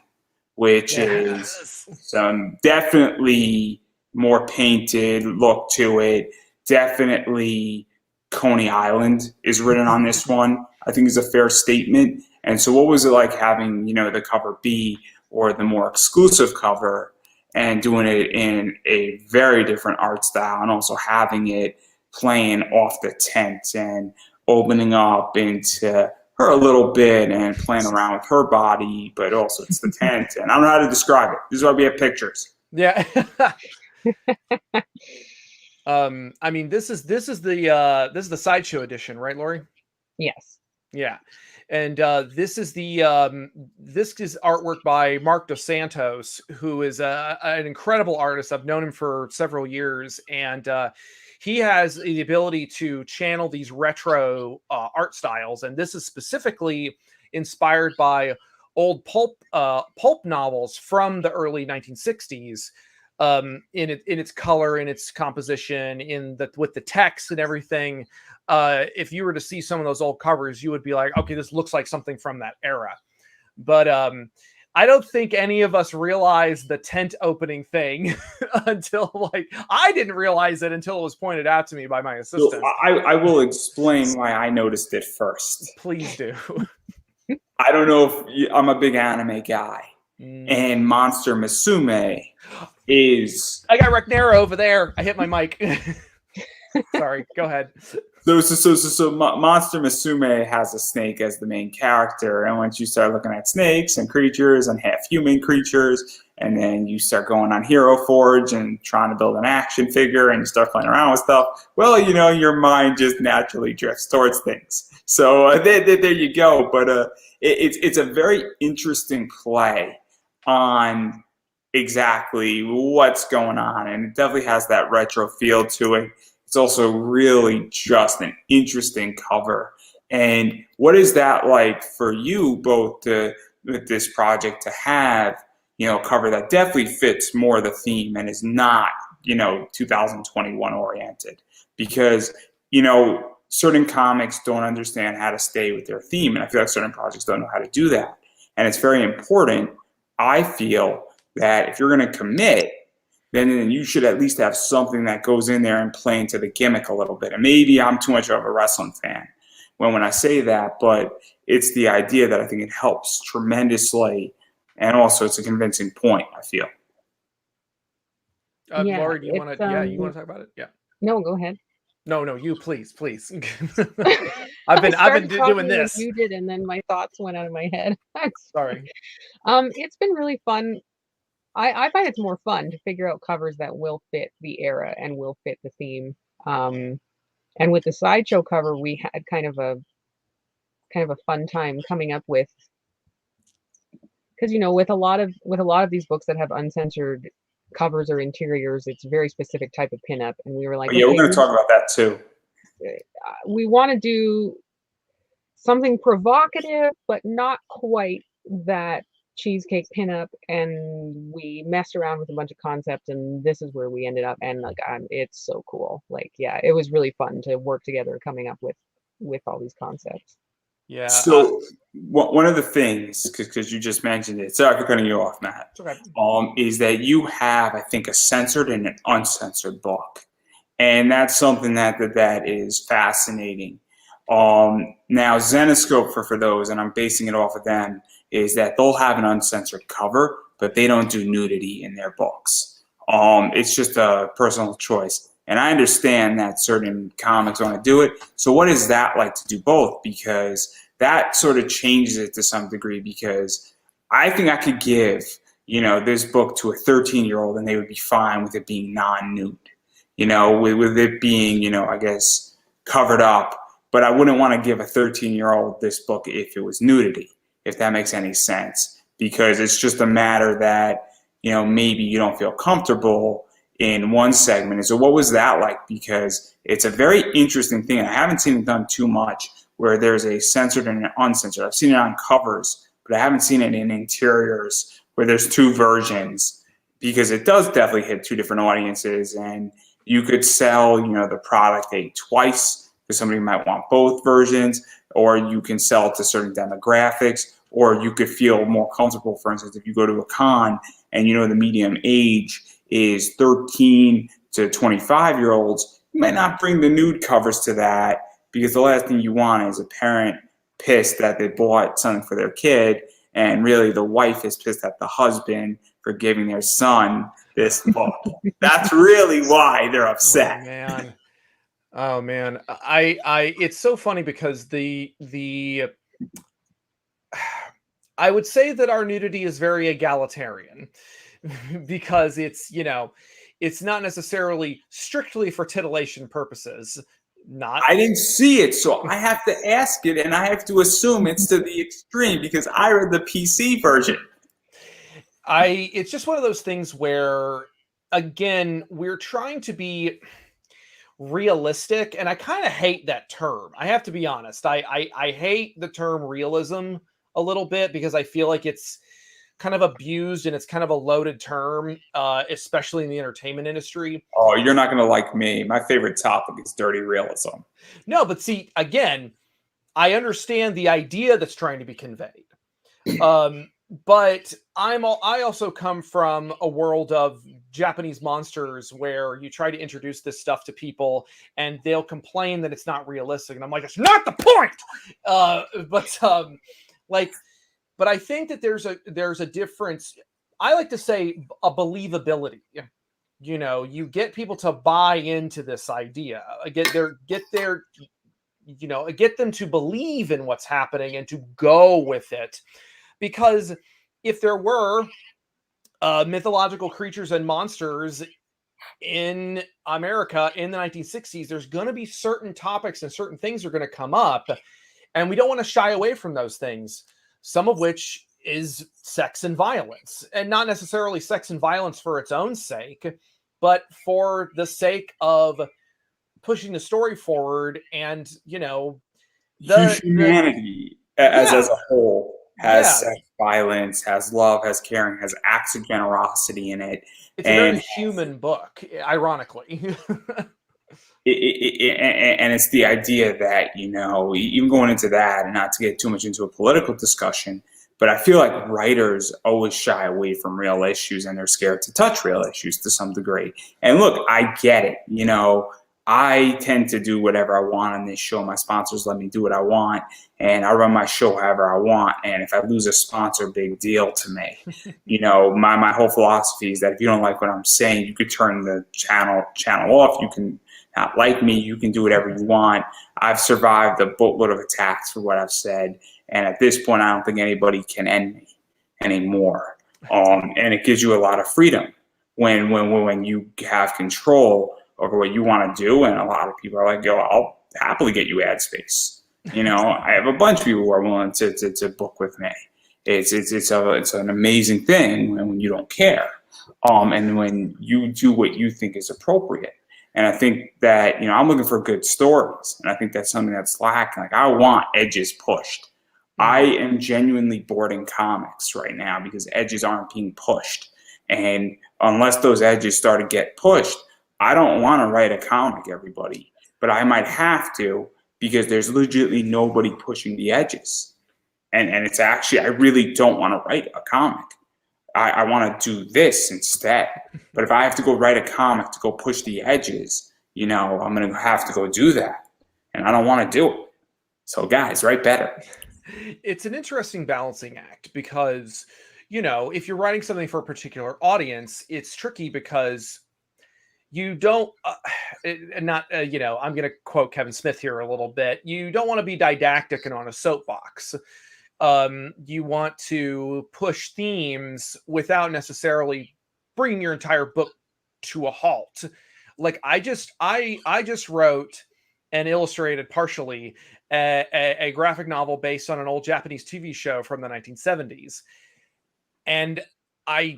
which is some definitely more painted look to it. Definitely Coney Island is written on this one, I think is a fair statement. And so what was it like having, the cover B, or the more exclusive cover, and doing it in a very different art style, and also having it playing off the tent and opening up into her a little bit and playing around with her body, but also it's the tent. And I don't know how to describe it. This is why we have pictures. Yeah. I mean, this is the sideshow edition, right, Laurie? Yes. Yeah. And this is artwork by Mark Dos Santos, who is an incredible artist. I've known him for several years, and he has the ability to channel these retro art styles. And this is specifically inspired by old pulp novels from the early 1960s. In its color, in its composition, with the text and everything. If you were to see some of those old covers, you would be like, okay, this looks like something from that era. But I don't think any of us realized the tent opening thing until, I didn't realize it until it was pointed out to me by my assistant. So I will explain why I noticed it first. Please do. I don't know if I'm a big anime guy, and Monster Musume is... I got Recnera over there. I hit my mic. Sorry, go ahead. So Monster Musume has a snake as the main character, and once you start looking at snakes and creatures and half-human creatures, and then you start going on Hero Forge and trying to build an action figure, and you start playing around with stuff, well, your mind just naturally drifts towards things. So there you go. But it's a very interesting play on exactly what's going on, and it definitely has that retro feel to it. It's also really just an interesting cover. And what is that like for you both to, with this project, to have, a cover that definitely fits more the theme and is not, 2021 oriented? Because, certain comics don't understand how to stay with their theme, and I feel like certain projects don't know how to do that. And it's very important, I feel, that if you're going to commit, then you should at least have something that goes in there and play into the gimmick a little bit. And maybe I'm too much of a wrestling fan when I say that, but it's the idea that I think it helps tremendously, and also it's a convincing point, I feel. Yeah, Laurie, do you want to? You want it's to talk about it? Yeah. no, go ahead. No, you please. I I've been started doing talking when this. you did, and then my thoughts went out of my head. Sorry. It's been really fun. I find it's more fun to figure out covers that will fit the era and will fit the theme. And with the sideshow cover, we had kind of a fun time coming up with, because with a lot of these books that have uncensored covers or interiors, it's a very specific type of pinup, and we were like, But yeah, we're okay, going to talk about that too. we want to do something provocative, but not quite that cheesecake pinup. And we messed around with a bunch of concepts, and this is where we ended up. And like, it's so cool. Like, yeah, it was really fun to work together, coming up with all these concepts. Yeah. So one of the things, because you just mentioned it, sorry for cutting you off, Matt, Okay. is that you have, I think, a censored and an uncensored book. And that's something that is fascinating. Now, Zenoscope, for those, and I'm basing it off of them, is that they'll have an uncensored cover, but they don't do nudity in their books. It's just a personal choice. And I understand that certain comics want to do it. So what is that like to do both? Because that sort of changes it to some degree, because I think I could give, this book to a 13-year-old and they would be fine with it being non-nude, with it being, I guess, covered up. But I wouldn't want to give a 13-year-old this book if it was nudity, if that makes any sense, because it's just a matter that, maybe you don't feel comfortable in one segment. And so what was that like? Because it's a very interesting thing, and I haven't seen it done too much, where there's a censored and an uncensored. I've seen it on covers, but I haven't seen it in interiors where there's two versions, because it does definitely hit two different audiences, and you could sell, the product twice, because somebody might want both versions, or you can sell to certain demographics, or you could feel more comfortable. For instance, if you go to a con and the medium age is 13 to 25-year-olds, you might not bring the nude covers to that, because the last thing you want is a parent pissed that they bought something for their kid, and really the wife is pissed at the husband for giving their son this book. That's really why they're upset. Oh man. I it's so funny because the I would say that our nudity is very egalitarian, because it's not necessarily strictly for titillation purposes. I didn't see it, so I have to ask it, and I have to assume it's to the extreme, because I read the PC version. It's just one of those things where, again, we're trying to be realistic, and I kind of hate that term. I have to be honest. I hate the term realism a little bit, because I feel like it's kind of abused and it's kind of a loaded term, especially in the entertainment industry. Oh, you're not going to like me. My favorite topic is dirty realism. No, but see, again, I understand the idea that's trying to be conveyed. But I also come from a world of Japanese monsters, where you try to introduce this stuff to people and they'll complain that it's not realistic. And I'm like, it's not the point. But I think that there's a difference. I like to say a believability. You get people to buy into this idea. Get them to believe in what's happening and to go with it. Because if there were mythological creatures and monsters in America in the 1960s, there's going to be certain topics and certain things are going to come up, and we don't want to shy away from those things. Some of which is sex and violence, and not necessarily sex and violence for its own sake, but for the sake of pushing the story forward. And humanity as yeah, a whole has yeah, sex, violence, has love, has caring, has acts of generosity in it, it's a very and human book, ironically. and it's the idea that even going into that, and not to get too much into a political discussion, but I feel like writers always shy away from real issues, and they're scared to touch real issues to some degree. And look, I get it. I tend to do whatever I want on this show. My sponsors let me do what I want, and I run my show however I want. And if I lose a sponsor, big deal to me. My whole philosophy is that if you don't like what I'm saying, you could turn the channel off. You can not like me. You can do whatever you want. I've survived a boatload of attacks for what I've said, and at this point, I don't think anybody can end me anymore. And it gives you a lot of freedom when you have control over what you want to do. And a lot of people are like, yo, I'll happily get you ad space. I have a bunch of people who are willing to book with me. It's an amazing thing when you don't care, and when you do what you think is appropriate. And I think that I'm looking for good stories, and I think that's something that's lacking. Like, I want edges pushed. I am genuinely bored in comics right now because edges aren't being pushed, and unless those edges start to get pushed, I don't want to write a comic, everybody, but I might have to, because there's legitimately nobody pushing the edges. And it's actually, I really don't want to write a comic. I want to do this instead. But if I have to go write a comic to go push the edges, I'm going to have to go do that. And I don't want to do it. So guys, write better. It's an interesting balancing act because, if you're writing something for a particular audience, it's tricky because you don't, I'm going to quote Kevin Smith here a little bit. You don't want to be didactic and on a soapbox. You want to push themes without necessarily bringing your entire book to a halt. Like I just wrote and illustrated partially a graphic novel based on an old Japanese TV show from the 1970s. And I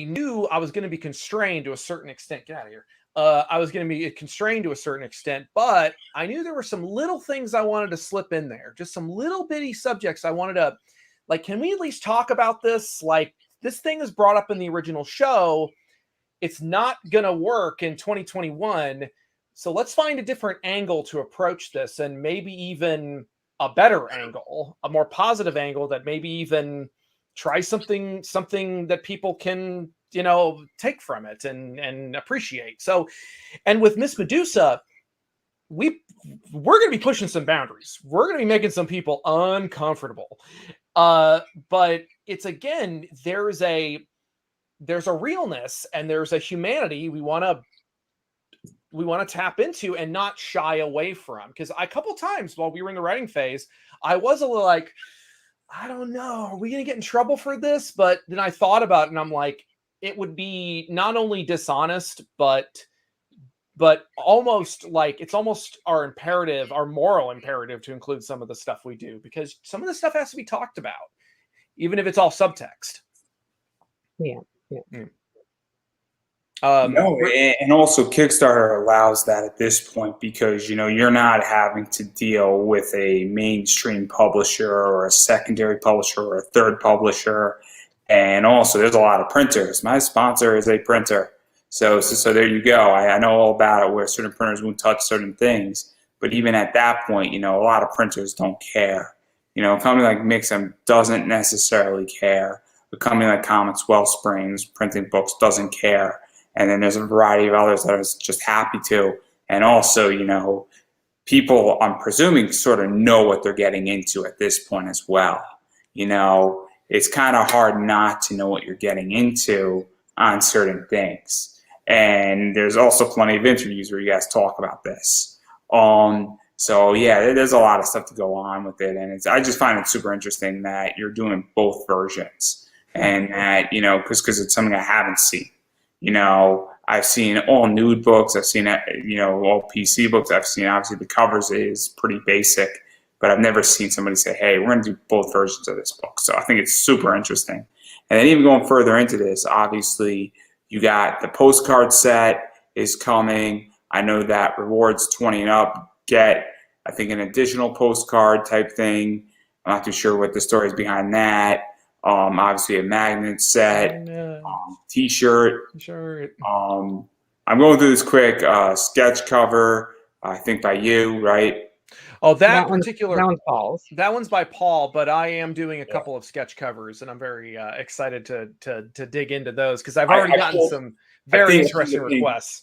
knew I was going to be constrained to a certain extent. Get out of here. I was going to be constrained to a certain extent, but I knew there were some little things I wanted to slip in there. Just some little bitty subjects I wanted to, like, can we at least talk about this? Like, this thing is brought up in the original show. It's not going to work in 2021. So let's find a different angle to approach this, and maybe even a better angle, a more positive angle that maybe even try something that people can, take from it and appreciate. So, and with Miss Medusa, we're going to be pushing some boundaries. We're going to be making some people uncomfortable. But it's, again, there's a realness and there's a humanity we want to tap into and not shy away from. Because a couple times while we were in the writing phase, I was a little like, I don't know, are we going to get in trouble for this? But then I thought about it and I'm like, it would be not only dishonest, but almost like it's almost our imperative, our moral imperative to include some of the stuff we do, because some of the stuff has to be talked about, even if it's all subtext. Yeah. And also Kickstarter allows that at this point, because you're not having to deal with a mainstream publisher or a secondary publisher or a third publisher. And also there's a lot of printers. My sponsor is a printer. So there you go. I know all about it, where certain printers won't touch certain things. But even at that point, a lot of printers don't care. A company like Mixam doesn't necessarily care. A company like Comics Wellsprings, printing books, doesn't care. And then there's a variety of others that are just happy to. And also, people, I'm presuming, sort of know what they're getting into at this point as well. It's kind of hard not to know what you're getting into on certain things. And there's also plenty of interviews where you guys talk about this. So yeah, there's a lot of stuff to go on with it. And I just find it super interesting that you're doing both versions, and that, because it's something I haven't seen. I've seen all nude books. I've seen, all PC books. I've seen, obviously, the covers is pretty basic. but I've never seen somebody say, hey, we're going to do both versions of this book. So I think it's super interesting. And then even going further into this, obviously, you got the postcard set is coming. I know that rewards 20 and up get, I think, an additional postcard type thing. I'm not too sure what the story is behind that. Obviously, a magnet set, T-shirt. I'm going through this quick sketch cover, I think by you, right? Oh, That one's Paul's. That one's by Paul, but I am doing a couple of sketch covers, and I'm very excited to dig into those because I've already gotten some very interesting requests.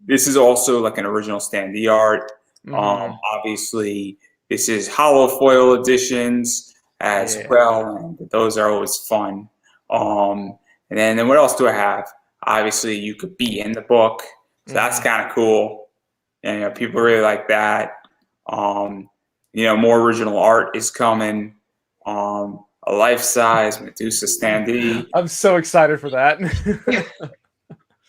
This is also like an original standee art. Obviously, this is hollow foil editions as well, and those are always fun. And then what else do I have? Obviously, you could be in the book, so that's kind of cool. And people really like that. More original art is coming. A life-size Medusa standee. I'm so excited for that.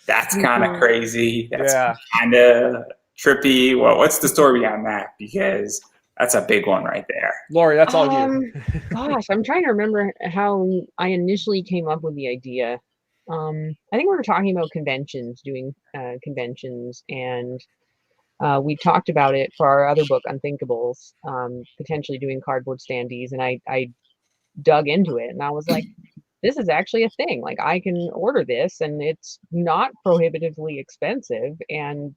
That's kind of crazy. That's kind of trippy. Well, what's the story behind that? Because that's a big one right there. Laurie, that's all you. Gosh, I'm trying to remember how I initially came up with the idea. I think we were talking about conventions, doing conventions, and we talked about it for our other book, Unthinkables, potentially doing cardboard standees, and I dug into it, and I was like, this is actually a thing. Like, I can order this, and it's not prohibitively expensive, and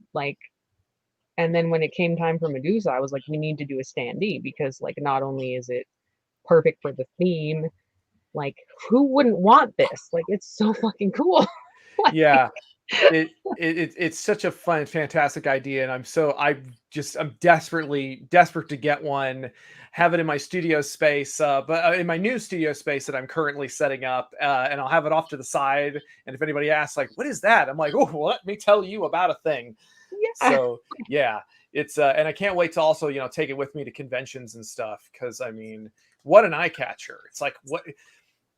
then when it came time for Medusa, I was like, we need to do a standee, because like, not only is it perfect for the theme, like, who wouldn't want this? Like, it's so fucking cool. It's such a fun, fantastic idea, and I'm desperate to get one, have it in my studio space, but in my new studio space that I'm currently setting up, and I'll have it off to the side. And if anybody asks, like, what is that? I'm like, oh, well, let me tell you about a thing. So it's and I can't wait to also take it with me to conventions and stuff, because I mean, what an eye catcher! It's like, what.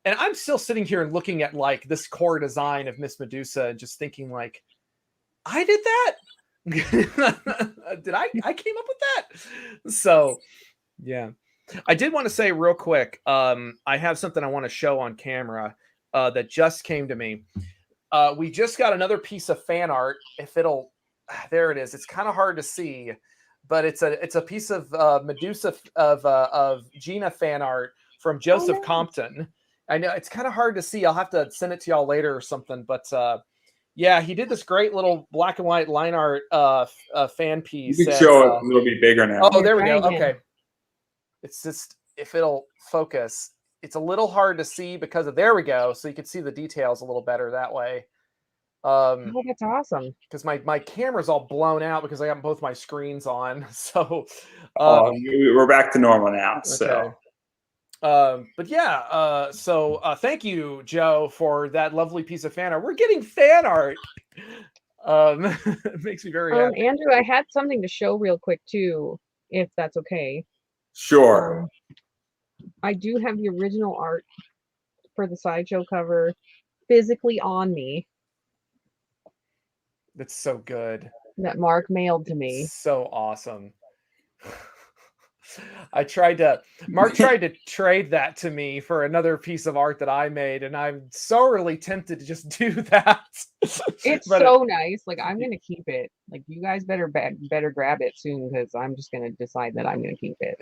And I'm still sitting here and looking at like this core design of Miss Medusa and just thinking like, I did that? I came up with that? So yeah. I did want to say real quick, I have something I want to show on camera that just came to me. We just got another piece of fan art. There it is. It's kind of hard to see, but it's a piece of Medusa of Gina fan art from Joseph Compton. I know it's kind of hard to see. I'll have to send it to y'all later or something. But he did this great little black and white line art fan piece. You can show it a little bit bigger now. Oh, there we go. Okay. It's just, if it'll focus, it's a little hard to see because there we go. So you can see the details a little better that way. Oh, that's awesome. Because my camera's all blown out because I got both my screens on. So we're back to normal now. Okay. So. So thank you, Joe, for that lovely piece of fan art. We're getting fan art. It makes me very happy. Andrew, I had something to show real quick too, if that's okay. Sure. I do have the original art for the sideshow cover physically on me. That's so good. That Mark mailed to me. So awesome. Mark tried to trade that to me for another piece of art that I made, and I'm sorely tempted to just do that. It's so nice. Like, I'm gonna keep it. Like, you guys better grab it soon, because I'm just gonna decide that I'm gonna keep it.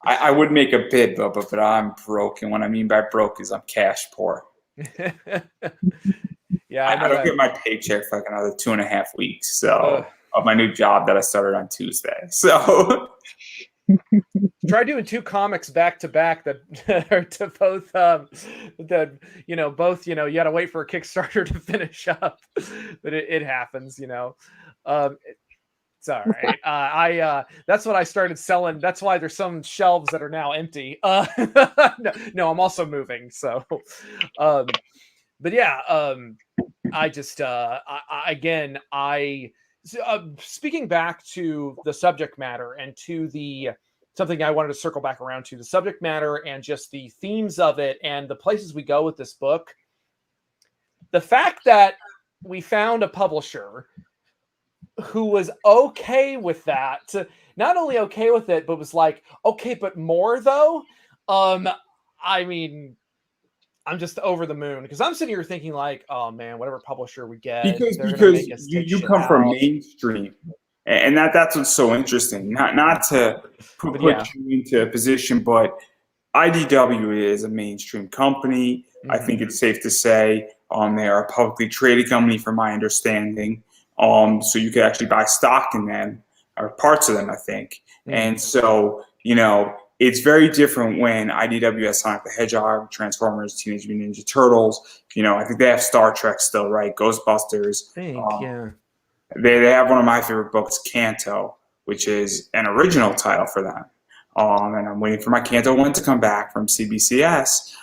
I would make a bid, but I'm broke, and what I mean by broke is I'm cash poor. Yeah, I don't get my paycheck for like another 2.5 weeks. So of my new job that I started on Tuesday. So. Try doing 2 comics back to back that are to both both you got to wait for a Kickstarter to finish up, but it happens. It's all right. That's what I started selling. That's why there's some shelves that are now empty. No, I'm also moving. So but yeah, I just speaking back to the subject matter and to something I wanted to circle back around to, the subject matter and just the themes of it and the places we go with this book. The fact that we found a publisher who was okay with that not only okay with it, but was like, okay, but more though. I mean, I'm just over the moon because I'm sitting here thinking like, oh man, whatever publisher we get, because they're gonna make us take you shit come from out. mainstream, and that's what's so interesting. Not to But put yeah. you into a position, but IDW is a mainstream company. I Mhm. think it's safe to say they are a publicly traded company, from my understanding. So you could actually buy stock in them or parts of them, I think. And so, it's very different when IDW has Sonic the Hedgehog, Transformers, Teenage Mutant Ninja Turtles. I think they have Star Trek still, right? Ghostbusters. Um, Yeah. they have one of my favorite books, Kanto, which is an original title for them. And I'm waiting for my Kanto one to come back from CBCS.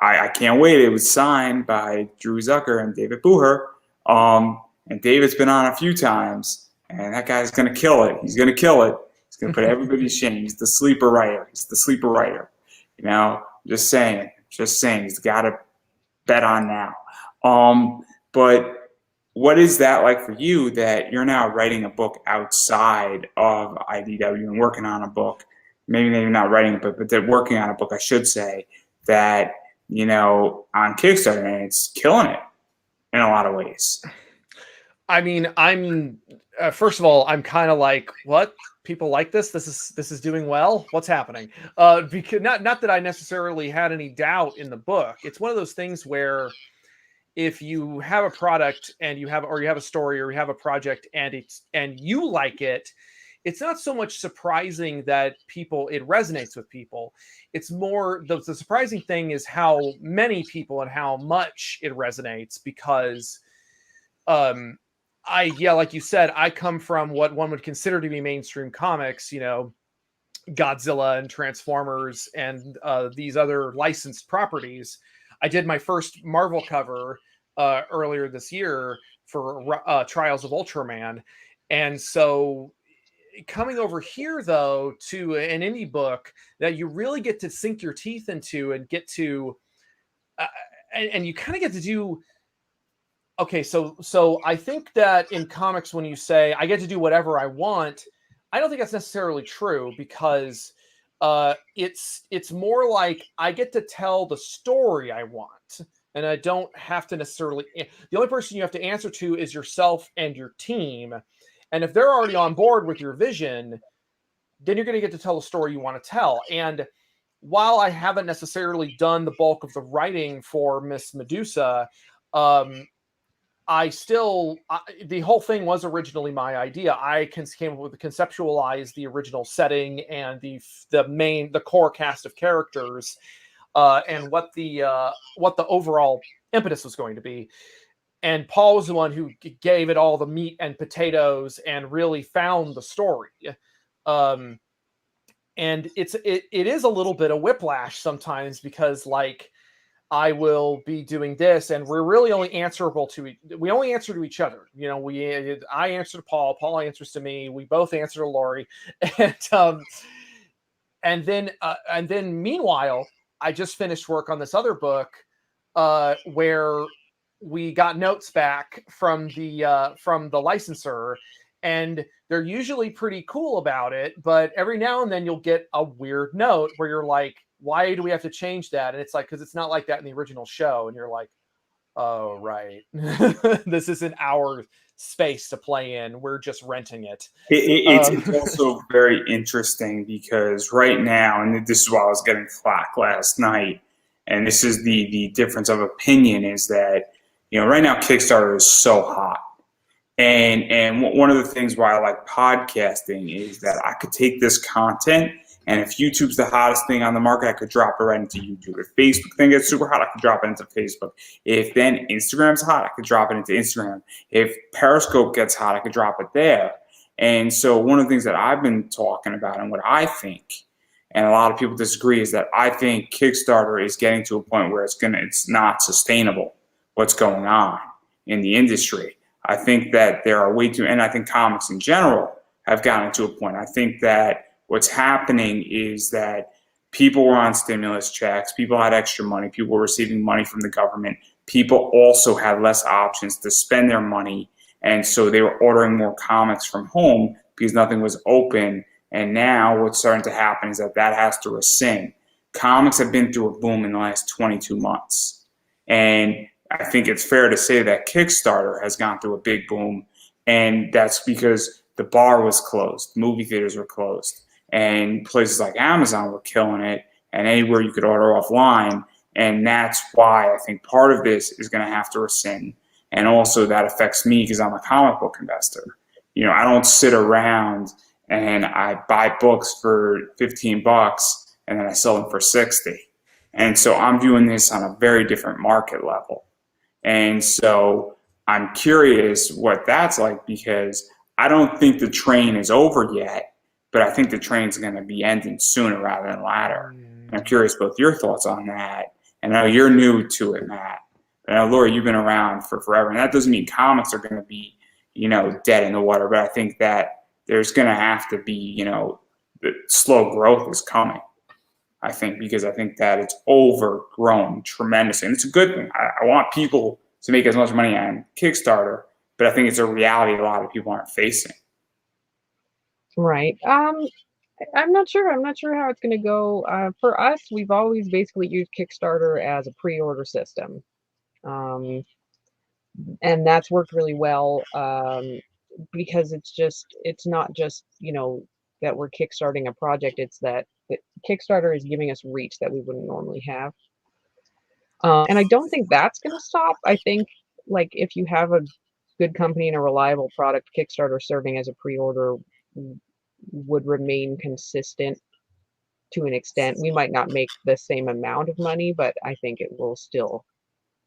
I can't wait. It was signed by Drew Zucker and David Booher. And David's been on a few times, and that guy's going to kill it. He's going to kill it. He's going to put everybody to shame. He's the sleeper writer. He's the sleeper writer. Just saying. Just saying. He's got to bet on now. But what is that like for you, that you're now writing a book outside of IDW and working on a book? Maybe not writing a book, but they're working on a book, I should say, that, on Kickstarter, and it's killing it in a lot of ways. I mean, I'm first of all, I'm kind of like, what? People like this? This is doing well. What's happening? Because not that I necessarily had any doubt in the book. It's one of those things where if you have a product and you have a story or you have a project and you like it, it's not so much surprising that it resonates with people. It's more the surprising thing is how many people and how much it resonates, because like you said, I come from what one would consider to be mainstream comics, Godzilla and Transformers and these other licensed properties. I did my first Marvel cover earlier this year for Trials of Ultraman. And so coming over here, though, to an indie book that you really get to sink your teeth into and get to, and you kind of get to do. Okay, so I think that in comics, when you say I get to do whatever I want, I don't think that's necessarily true, because it's more like I get to tell the story I want, and I don't have to necessarily. The only person you have to answer to is yourself and your team, and if they're already on board with your vision, then you're going to get to tell the story you want to tell. And while I haven't necessarily done the bulk of the writing for Miss Medusa, the whole thing was originally my idea. I came up with conceptualize the original setting and the core cast of characters, and what the overall impetus was going to be. And Paul was the one who gave it all the meat and potatoes and really found the story. And it is a little bit of whiplash sometimes, because like, I will be doing this, and we're really only answerable we only answer to each other. I answer to Paul answers to me. We both answer to Laurie. And then meanwhile, I just finished work on this other book, where we got notes back from the licensor, and they're usually pretty cool about it, but every now and then you'll get a weird note where you're like, why do we have to change that? And it's like, because it's not like that in the original show. And you're like, oh, right. This isn't our space to play in. We're just renting it. It's also very interesting, because right now, and this is why I was getting flack last night, and this is the difference of opinion, is that, right now Kickstarter is so hot. And one of the things why I like podcasting is that I could take this content, and if YouTube's the hottest thing on the market, I could drop it right into YouTube. If Facebook thing gets super hot, I could drop it into Facebook. If then Instagram's hot, I could drop it into Instagram. If Periscope gets hot, I could drop it there. And so one of the things that I've been talking about, and what I think, and a lot of people disagree, is that I think Kickstarter is getting to a point where it's not sustainable what's going on in the industry. I think that there are way too, and I think comics in general have gotten to a point. I think that what's happening is that people were on stimulus checks, people had extra money, people were receiving money from the government, people also had less options to spend their money, and so they were ordering more comics from home because nothing was open. And now what's starting to happen is that has to rescind. Comics have been through a boom in the last 22 months. And I think it's fair to say that Kickstarter has gone through a big boom. And that's because the bar was closed, movie theaters were closed, and places like Amazon were killing it, and anywhere you could order offline. And that's why I think part of this is going to have to rescind. And also that affects me because I'm a comic book investor. You know, I don't sit around and I buy books for $15 and then I sell them for 60. And so I'm viewing this on a very different market level. And so I'm curious what that's like, because I don't think the train is over yet, but I think the train's going to be ending sooner rather than later. And I'm curious both your thoughts on that. And I know you're new to it, Matt. But I know, Laurie, you've been around for forever. And that doesn't mean comics are going to be, you know, dead in the water. But I think that there's going to have to be, you know, the slow growth is coming. I think, because I think that it's overgrown tremendously. And it's a good thing. I want people to make as much money on Kickstarter, but I think it's a reality a lot of people aren't facing. Right. I'm not sure. I'm not sure how it's going to go. For us, we've always basically used Kickstarter as a pre-order system. And that's worked really well, because it's not just, you know, that we're kickstarting a project. It's that Kickstarter is giving us reach that we wouldn't normally have. And I don't think that's going to stop. I think, like, if you have a good company and a reliable product, Kickstarter serving as a pre-order would remain consistent to an extent. We might not make the same amount of money, but I think it will still.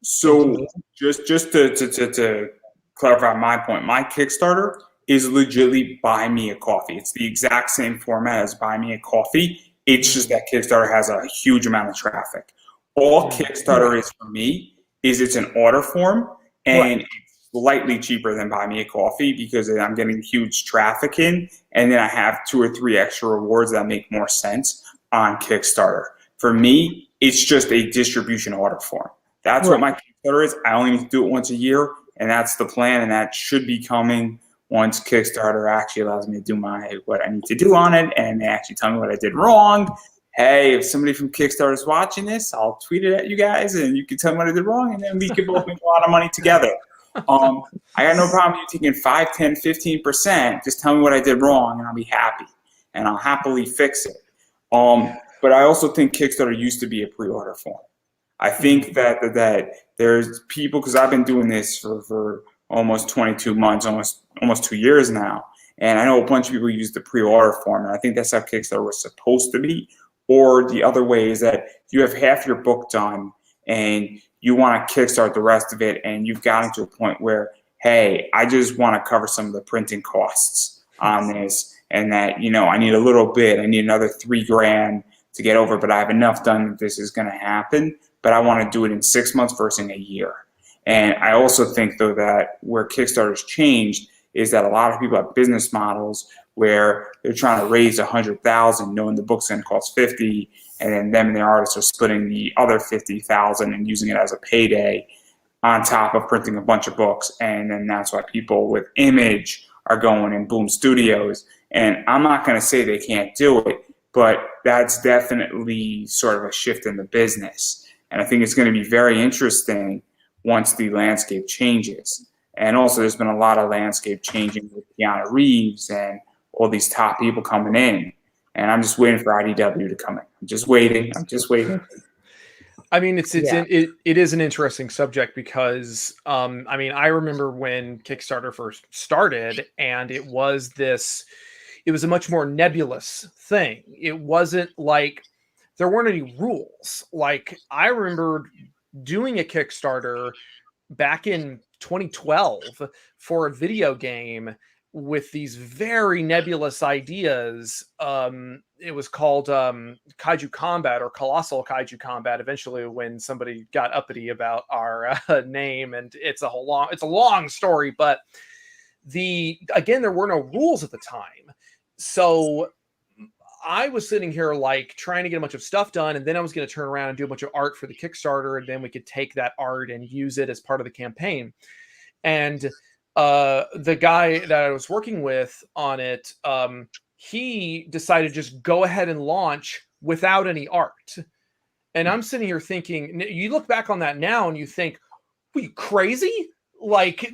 So just to clarify my point, my Kickstarter is legitimately Buy Me a Coffee. It's the exact same format as Buy Me a Coffee. It's just that Kickstarter has a huge amount of traffic. All Kickstarter is for me is it's an order form, and it's slightly cheaper than Buy Me a Coffee because I'm getting huge traffic in, and then I have 2 or 3 extra rewards that make more sense on Kickstarter. For me, it's just a distribution order form. That's what my Kickstarter is. I only need to do it once a year, and that's the plan, and that should be coming once Kickstarter actually allows me to do what I need to do on it, and they actually tell me what I did wrong. Hey, if somebody from Kickstarter is watching this, I'll tweet it at you guys, and you can tell me what I did wrong, and then we can both make a lot of money together. I got no problem with you taking 5, 10, 15%. Just tell me what I did wrong, and I'll be happy, and I'll happily fix it. But I also think Kickstarter used to be a pre-order form. I think that there's people, because I've been doing this for almost 22 months, almost 2 years now, and I know a bunch of people use the pre-order form, and I think that's how Kickstarter was supposed to be. Or the other way is that you have half your book done, and you want to kickstart the rest of it, and you've gotten to a point where, hey, I just want to cover some of the printing costs on this, and that, you know, I need a little bit, I need another $3,000 to get over, but I have enough done that this is going to happen, but I want to do it in 6 months versus in a year. And I also think, though, that where Kickstarter's changed is that a lot of people have business models where they're trying to raise $100,000, knowing the book's going to cost $50,000, and then them and their artists are splitting the other $50,000 and using it as a payday on top of printing a bunch of books. And then that's why people with Image are going in Boom Studios. And I'm not going to say they can't do it, but that's definitely sort of a shift in the business. And I think it's going to be very interesting once the landscape changes. And also, there's been a lot of landscape changing with Keanu Reeves and all these top people coming in. And I'm just waiting for IDW to come in. I'm just waiting. I mean, it is an interesting subject because, I mean, I remember when Kickstarter first started, and it was a much more nebulous thing. It wasn't like there weren't any rules. Like, I remember doing a Kickstarter back in 2012 for a video game with these very nebulous ideas. It was called Kaiju Combat or Colossal Kaiju Combat. Eventually, when somebody got uppity about our name, and it's a long story. But again, there were no rules at the time, so I was sitting here like trying to get a bunch of stuff done, and then I was going to turn around and do a bunch of art for the Kickstarter, and then we could take that art and use it as part of the campaign. And the guy that I was working with on it, he decided to just go ahead and launch without any art. And I'm sitting here thinking, you look back on that now and you think, were you crazy? Like,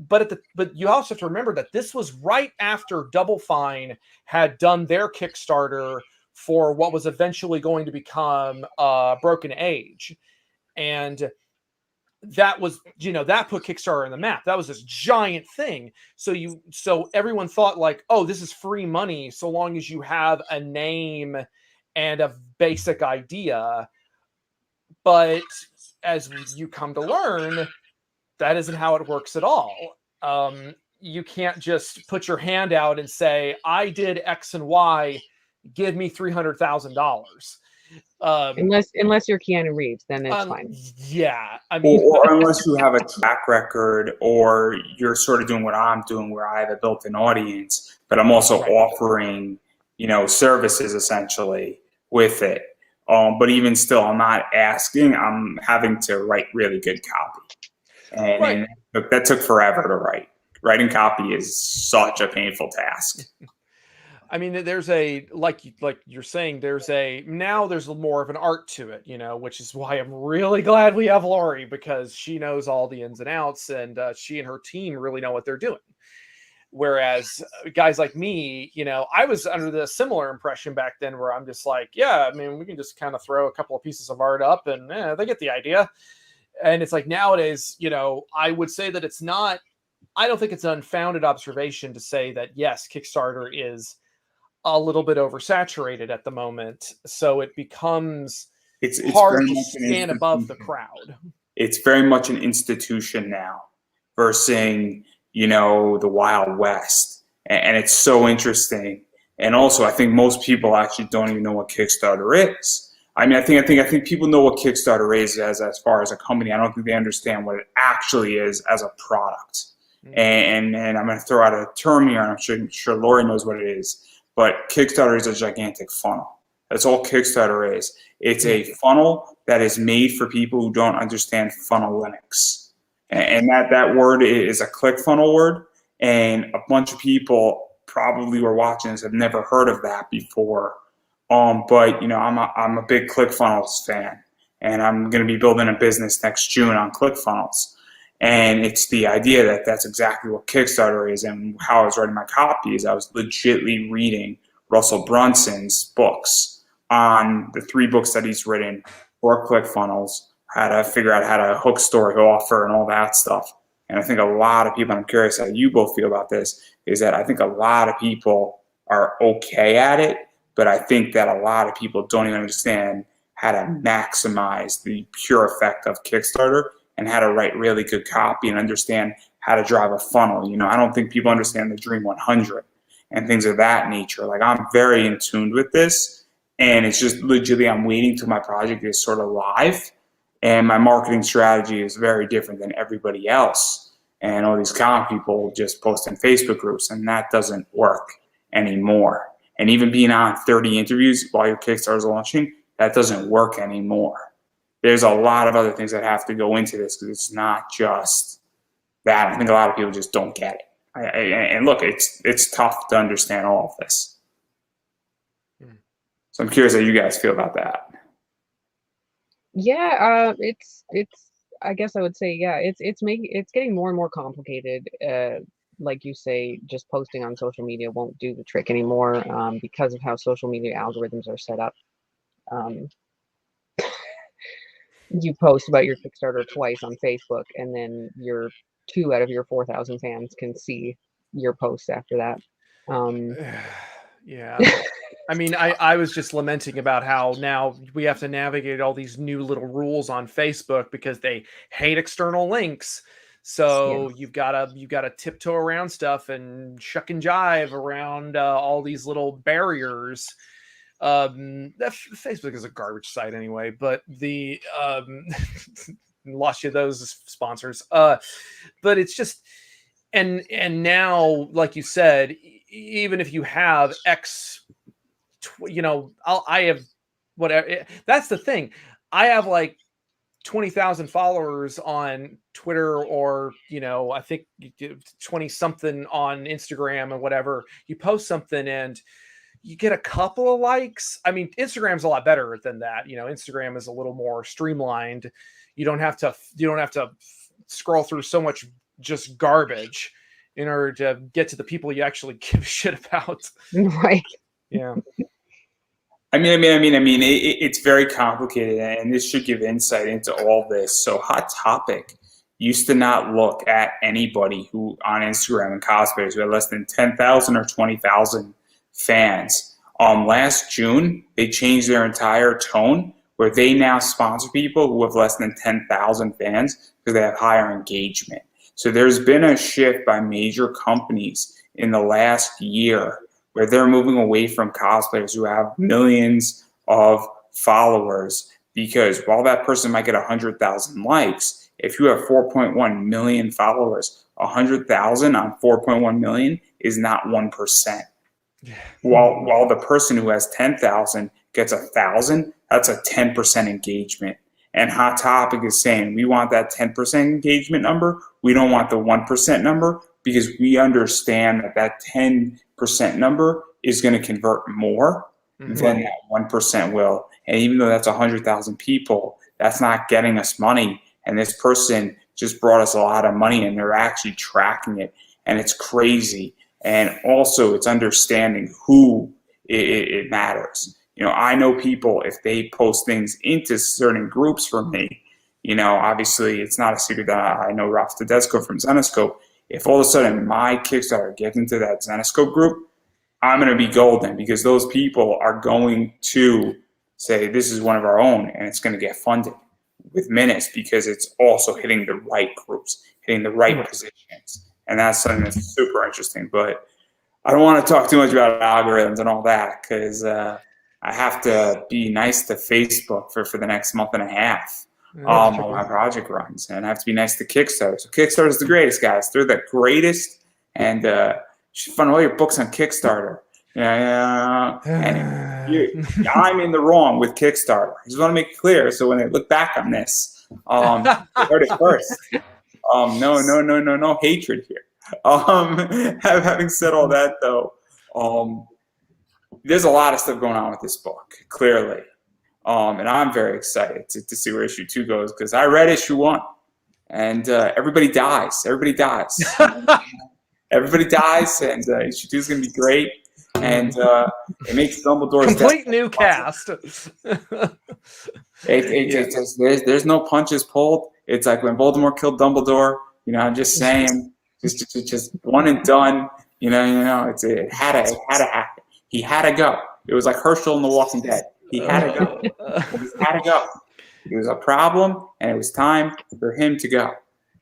but you also have to remember that this was right after Double Fine had done their Kickstarter for what was eventually going to become Broken Age. And that was, that put Kickstarter on the map. That was this giant thing. So everyone thought like, oh, this is free money so long as you have a name and a basic idea. But as you come to learn, that isn't how it works at all. You can't just put your hand out and say, I did X and Y, give me $300,000. Unless you're Keanu Reeves, then it's fine. Yeah, I mean, or unless you have a track record, or you're sort of doing what I'm doing, where I have a built-in audience, but I'm also offering, services essentially with it. But even still, I'm not asking. I'm having to write really good copy, and that took forever to write. Writing copy is such a painful task. I mean, there's like you're saying, there's more of an art to it, which is why I'm really glad we have Laurie, because she knows all the ins and outs, and she and her team really know what they're doing. Whereas guys like me, I was under the similar impression back then, where I'm just like, yeah, I mean, we can just kind of throw a couple of pieces of art up and they get the idea. And it's like nowadays, I would say that it's not, I don't think it's an unfounded observation to say that, yes, Kickstarter is a little bit oversaturated at the moment. So it becomes it's hard to stand above the crowd. It's very much an institution now versus, the Wild West. And it's so interesting. And also, I think most people actually don't even know what Kickstarter is. I mean, I think people know what Kickstarter is as far as a company. I don't think they understand what it actually is as a product. And I'm going to throw out a term here, and I'm sure Laurie knows what it is. But Kickstarter is a gigantic funnel. That's all Kickstarter is. It's a funnel that is made for people who don't understand funnelinics. And that word is a ClickFunnels word. And a bunch of people probably were watching this have never heard of that before. But I'm a big ClickFunnels fan, and I'm going to be building a business next June on ClickFunnels. And it's the idea that that's exactly what Kickstarter is. And how I was writing my copy is I was legitimately reading Russell Brunson's books on the 3 books that he's written for ClickFunnels, how to figure out how to hook story offer and all that stuff. And I think a lot of people, I'm curious how you both feel about this, is that I think a lot of people are okay at it, but I think that a lot of people don't even understand how to maximize the pure effect of Kickstarter and how to write really good copy and understand how to drive a funnel. I don't think people understand the Dream 100 and things of that nature. Like, I'm very in tune with this, and it's just legitimately I'm waiting till my project is sort of live, and my marketing strategy is very different than everybody else. And all these comic people just post in Facebook groups, and that doesn't work anymore. And even being on 30 interviews while your Kickstarter is launching, that doesn't work anymore. There's a lot of other things that have to go into this, because it's not just that. I think a lot of people just don't get it. And look, it's tough to understand all of this. So I'm curious how you guys feel about that. Yeah, it's I guess I would say, yeah, it's getting more and more complicated. Like you say, just posting on social media won't do the trick anymore, because of how social media algorithms are set up. You post about your Kickstarter twice on Facebook, and then your 2 out of your 4,000 fans can see your posts after that. Yeah. I mean, I was just lamenting about how now we have to navigate all these new little rules on Facebook because they hate external links. So you've got to tiptoe around stuff and shuck and jive around all these little barriers. Facebook is a garbage site anyway, but the lost you those sponsors. But it's just, and now, like you said, even if you have X, I have whatever. That's the thing. I have like 20,000 followers on Twitter, or, you know, I think 20 something on Instagram or whatever, you post something and you get a couple of likes. I mean, Instagram's a lot better than that. You know, Instagram is a little more streamlined. You don't have to scroll through so much just garbage in order to get to the people you actually give a shit about. Right. Yeah. It's very complicated, and this should give insight into all this. So Hot Topic used to not look at anybody who on Instagram and cosplayers who had less than 10,000 or 20,000 fans. Last June, they changed their entire tone where they now sponsor people who have less than 10,000 fans because they have higher engagement. So there's been a shift by major companies in the last year where they're moving away from cosplayers who have millions of followers, because while that person might get 100,000 likes, if you have 4.1 million followers, 100,000 on 4.1 million is not 1%. While the person who has 10,000 gets 1,000, that's a 10% engagement. And Hot Topic is saying we want that 10% engagement number. We don't want the 1% number, because we understand that 10% number is going to convert more than that 1% will. And even though that's 100,000 people, that's not getting us money. And this person just brought us a lot of money, and they're actually tracking it. And it's crazy. And also it's understanding who it matters. You know, I know people, if they post things into certain groups for me, you know, obviously it's not a secret that I know Ralph Tedesco from Zenoscope. If all of a sudden my Kickstarter gets into that Zenoscope group, I'm going to be golden, because those people are going to say, this is one of our own, and it's going to get funded with minutes, because it's also hitting the right groups, hitting the right positions. And that's something that's super interesting. But I don't want to talk too much about algorithms and all that, because I have to be nice to Facebook for the next month and a half while my project runs. And I have to be nice to Kickstarter. So Kickstarter is the greatest, guys. They're the greatest. And you should fund all your books on Kickstarter. And I'm in the wrong with Kickstarter. I just want to make it clear, so when they look back on this, they heard it first. No hatred here. Having said all that, though, there's a lot of stuff going on with this book, clearly. And I'm very excited to see where issue 2 goes, because I read issue 1, and everybody dies. Everybody dies. Everybody dies, and issue 2 is going to be great. And it makes Dumbledore's complete new cast. There's no punches pulled. It's like when Voldemort killed Dumbledore. You know, I'm just saying, just one and done. You know, it had to happen. He had to go. It was like Herschel in The Walking Dead. He had to go. He had to go. It was a problem, and it was time for him to go.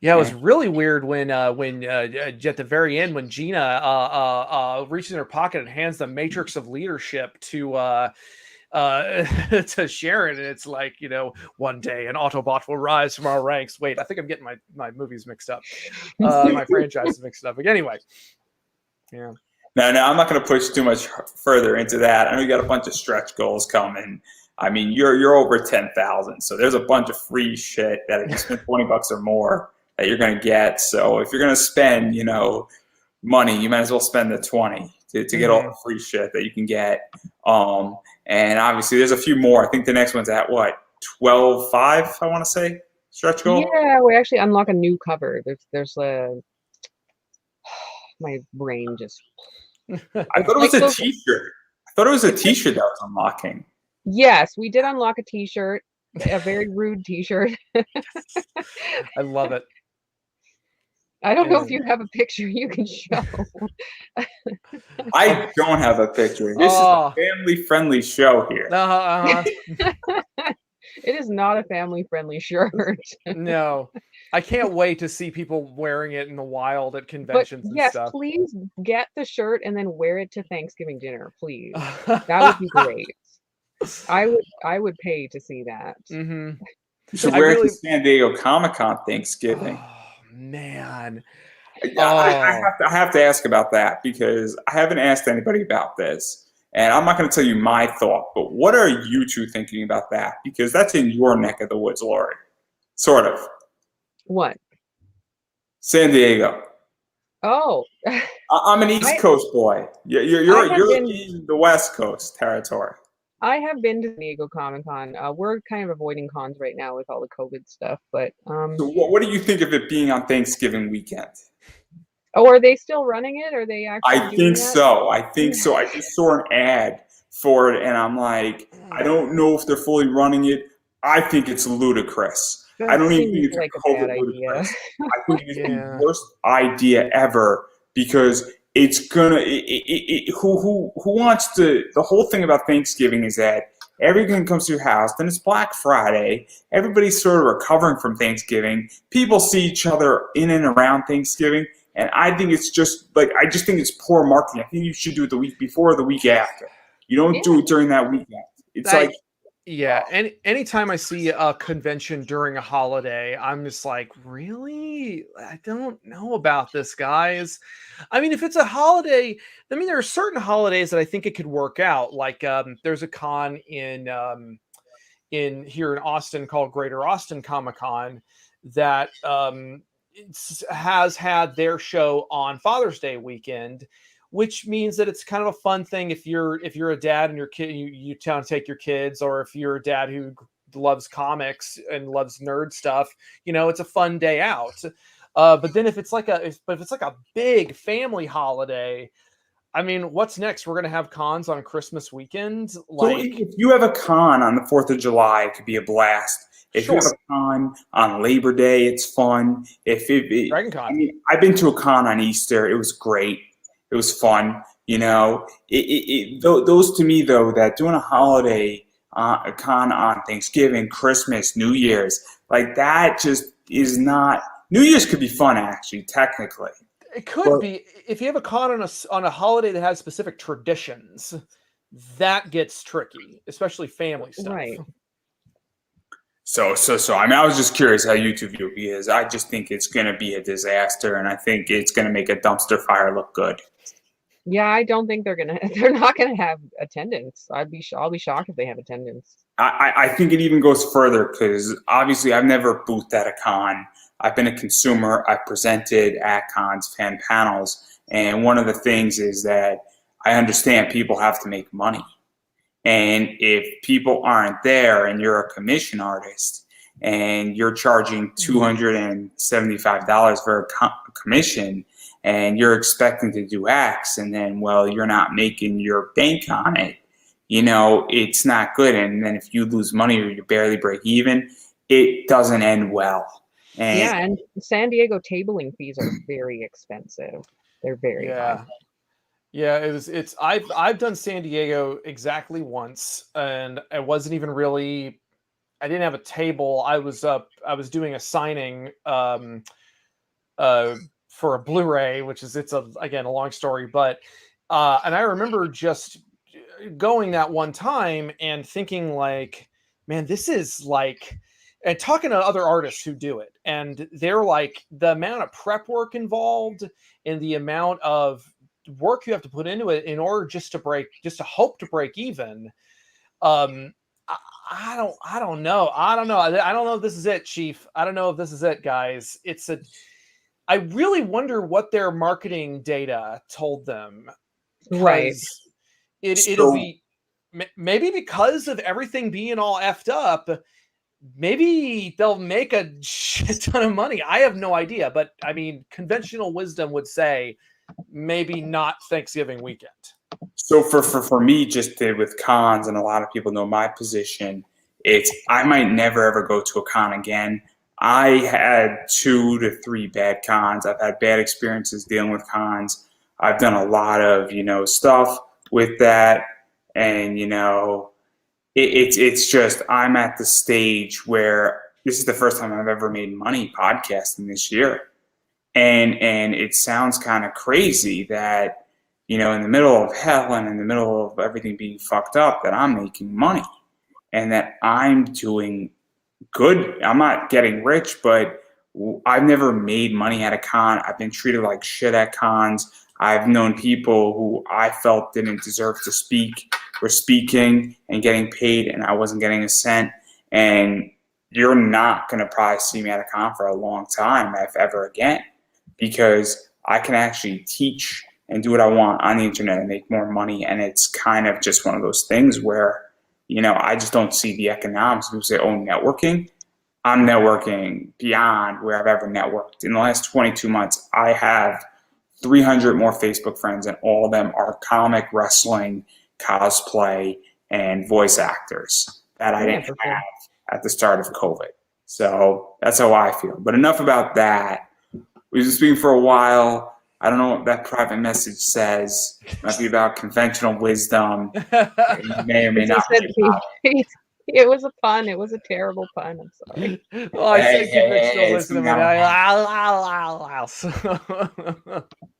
Yeah, it was really weird when at the very end, when Gina reaches in her pocket and hands the Matrix of Leadership to Sharon, and it's like, you know, one day an Autobot will rise from our ranks. Wait, I think I'm getting my movies mixed up, my franchises mixed up. But anyway, yeah. No, I'm not going to push too much further into that. I know you got a bunch of stretch goals coming. I mean, you're over 10,000, so there's a bunch of free shit that if you spend $20 or more that you're going to get. So if you're going to spend, you know, money, you might as well spend the 20 to get all the free shit that you can get. And obviously there's a few more. I think the next one's at what, 12.5, I want to say, stretch goal? Yeah, we actually unlock a new cover. There's my brain just... I thought it was a t-shirt. I thought it was a t-shirt that was unlocking. Yes, we did unlock a t-shirt, a very rude t-shirt. I love it. I don't know if you have a picture you can show. I don't have a picture. This is a family-friendly show here. It is not a family-friendly shirt. No. I can't wait to see people wearing it in the wild at conventions and stuff. Yes, please get the shirt and then wear it to Thanksgiving dinner, please. That would be great. I would pay to see that. Mm-hmm. You should wear it to San Diego Comic-Con Thanksgiving. Oh, man. I have to ask about that, because I haven't asked anybody about this. And I'm not going to tell you my thought, but what are you two thinking about that? Because that's in your neck of the woods, Laurie. Sort of. What? San Diego. Oh, I'm an East I Coast boy. I have You're been in the West Coast territory. I have been to San Diego Comic Con. We're kind of avoiding cons right now with all the COVID stuff, but So what do you think of it being on Thanksgiving weekend? oh, are they still running it? Are they actually I doing think that? so. I think so. I just saw an ad for it, and I'm like, I don't know if they're fully running it. I think it's ludicrous. I That don't even think seems it's like a a bad COVID idea. ludicrous. I think it's the Yeah. worst idea ever because it's gonna. Who wants to? The whole thing about Thanksgiving is that everything comes to your house. Then it's Black Friday. Everybody's sort of recovering from Thanksgiving. People see each other in and around Thanksgiving. And I think it's just like I just think it's poor marketing. I think you should do it the week before or the week after. You don't do Yeah. it during that weekend. It's like Yeah, anytime I see a convention during a holiday, I'm just like, really? I don't know about this, guys. I mean, if it's a holiday, I mean, there are certain holidays that I think it could work out. Like, there's a con in here in Austin called Greater Austin Comic Con that has had their show on Father's Day weekend, which means that it's kind of a fun thing if you're a dad and your kid you try to take your kids, or if you're a dad who loves comics and loves nerd stuff, it's a fun day out. But then if it's like a big family holiday, I mean, what's next? We're gonna have cons on Christmas weekend, so. like If you have a con on the 4th of July, it could be a blast. If you have sure, a con on Labor Day, it's fun. Dragon I Con. mean, I've been to a con on Easter. It was great. It was fun. Those to me though, that doing a holiday a con on Thanksgiving, Christmas, New Year's, like that just is not. New Year's could be fun actually, technically. It could But be if you have a con on a holiday that has specific traditions, that gets tricky, especially family stuff. Right. so. I mean, I was just curious how you two view it because I just think it's going to be a disaster, and I think it's going to make a dumpster fire look good. Yeah, I don't think they're not gonna have attendance. I'll be shocked if they have attendance. I think it even goes further because obviously I've never boothed at a con. I've been a consumer. I've presented at cons, fan panels, and one of the things is that I understand people have to make money. And if people aren't there and you're a commission artist and you're charging $275 for a commission and you're expecting to do X and then, well, you're not making your bank on it, it's not good. And then if you lose money or you barely break even, it doesn't end well. And Yeah, and San Diego tabling fees are very expensive. They're very high. Yeah. Yeah, I've done San Diego exactly once, and it wasn't even really. I didn't have a table. I was doing a signing for a Blu-ray, which is again a long story, but and I remember just going that one time and thinking like, man, this is like, and talking to other artists who do it, and they're like, the amount of prep work involved and the amount of work you have to put into it in order just to hope to break even. um I don't know. I don't know if this is it, Chief. I don't know if this is it, guys. I really wonder what their marketing data told them, Right. because it'll so be maybe because of everything being all effed up, maybe they'll make a shit ton of money. I have no idea, but I mean, conventional wisdom would say maybe not Thanksgiving weekend. So for me, just with cons, and a lot of people know my position, it's I might never ever go to a con again. I had 2 to 3 bad cons. I've had bad experiences dealing with cons. I've done a lot of stuff with that, and it's just I'm at the stage where this is the first time I've ever made money podcasting this year, and it sounds kind of crazy that in the middle of hell and in the middle of everything being fucked up that I'm making money and that I'm doing good. I'm not getting rich, but I've never made money at a con. I've been treated like shit at cons. I've known people who I felt didn't deserve to speak were speaking and getting paid, and I wasn't getting a cent. And you're not going to probably see me at a con for a long time, if ever again, because I can actually teach and do what I want on the internet and make more money. And it's kind of just one of those things where, I just don't see the economics. People say, oh, networking. I'm networking beyond where I've ever networked. In the last 22 months, I have 300 more Facebook friends, and all of them are comic, wrestling, cosplay, and voice actors that I didn't have at the start of COVID. So that's how I feel. But enough about that. We've been speaking for a while. I don't know what that private message says. It might be about conventional wisdom. It may or may not be. It was a pun. It was a terrible pun. I'm sorry. Well, I say conventional wisdom.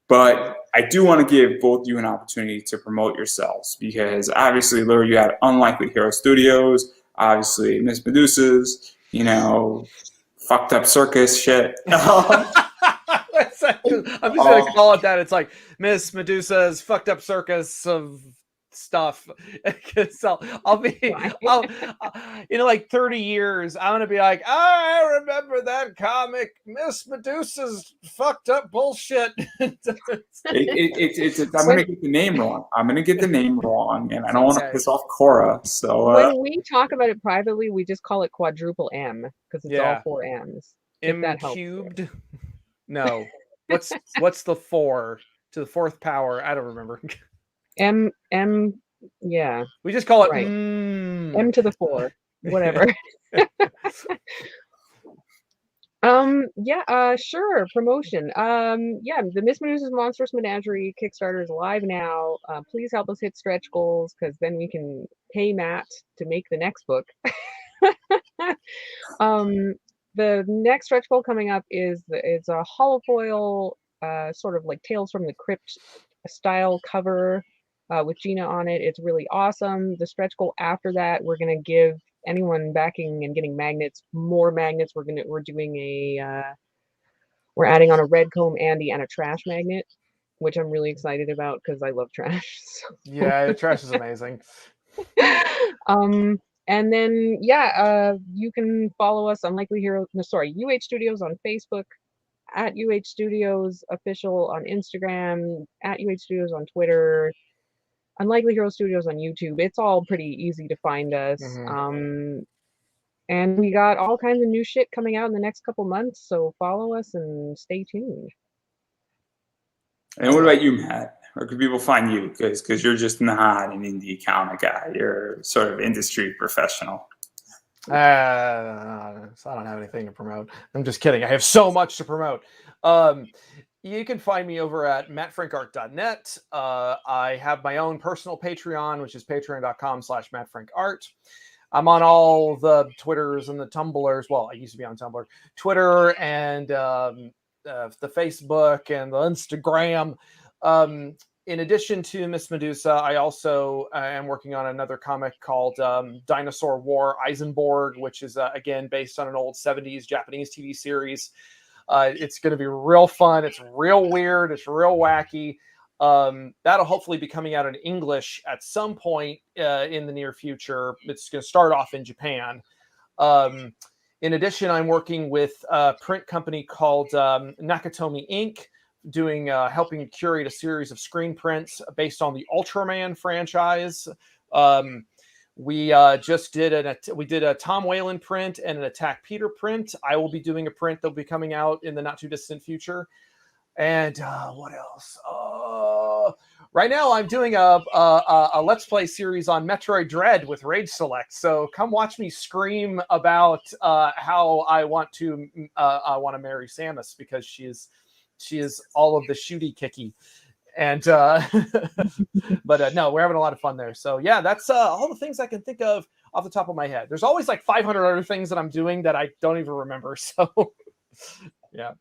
But I do want to give both you an opportunity to promote yourselves, because obviously, Laurie, you had Unlikely Hero Studios, obviously Miss Medusa's, fucked up circus shit. I'm just gonna call it that. It's like Miss Medusa's fucked up circus of stuff. Because I'll be, like 30 years, I'm gonna be like, I remember that comic, Miss Medusa's fucked up bullshit. I'm gonna get the name wrong. And I don't want to piss off Cora. So when we talk about it privately, we just call it quadruple M, because it's all 4 M's. M cubed. No, what's the 4 to the 4th power? I don't remember. M, yeah. We just call it M to the 4, whatever. Sure. Promotion. The Miss Medusa's Monstrous Menagerie Kickstarter is live now. Please help us hit stretch goals, because then we can pay Matt to make the next book. The next stretch goal coming up is a holofoil, sort of like Tales from the Crypt style cover with Gina on it. It's really awesome. The stretch goal after that, we're gonna give anyone backing and getting magnets more magnets. We're adding on a red comb Andy and a trash magnet, which I'm really excited about because I love trash. Yeah, trash is amazing. And then, you can follow us on UH Studios on Facebook, at UH Studios Official on Instagram, at UH Studios on Twitter, Unlikely Hero Studios on YouTube. It's all pretty easy to find us. And we got all kinds of new shit coming out in the next couple months, so follow us and stay tuned. And what about you, Matt? Where can people find you? Because you're just not an indie comic guy. You're sort of industry professional. So I don't have anything to promote. I'm just kidding. I have so much to promote. You can find me over at mattfrankart.net. I have my own personal Patreon, which is patreon.com/mattfrankart. I'm on all the Twitters and the Tumblrs. Well, I used to be on Tumblr, Twitter, and the Facebook and the Instagram. In addition to Miss Medusa, I also am working on another comic called Dinosaur War Eisenborg, which is, again, based on an old 70s Japanese TV series. It's going to be real fun. It's real weird. It's real wacky. That'll hopefully be coming out in English at some point in the near future. It's going to start off in Japan. In addition, I'm working with a print company called Nakatomi Inc., helping curate a series of screen prints based on the Ultraman franchise. We just did a Tom Whalen print and an Attack Peter print. I will be doing a print that'll be coming out in the not too distant future. And what else? Right now I'm doing a Let's Play series on Metroid Dread with Rage Select. So come watch me scream about how I want to marry Samus, because she is all of the shooty kicky. And but no, we're having a lot of fun there. So yeah, that's all the things I can think of off the top of my head. There's always like 500 other things that I'm doing that I don't even remember. So yeah,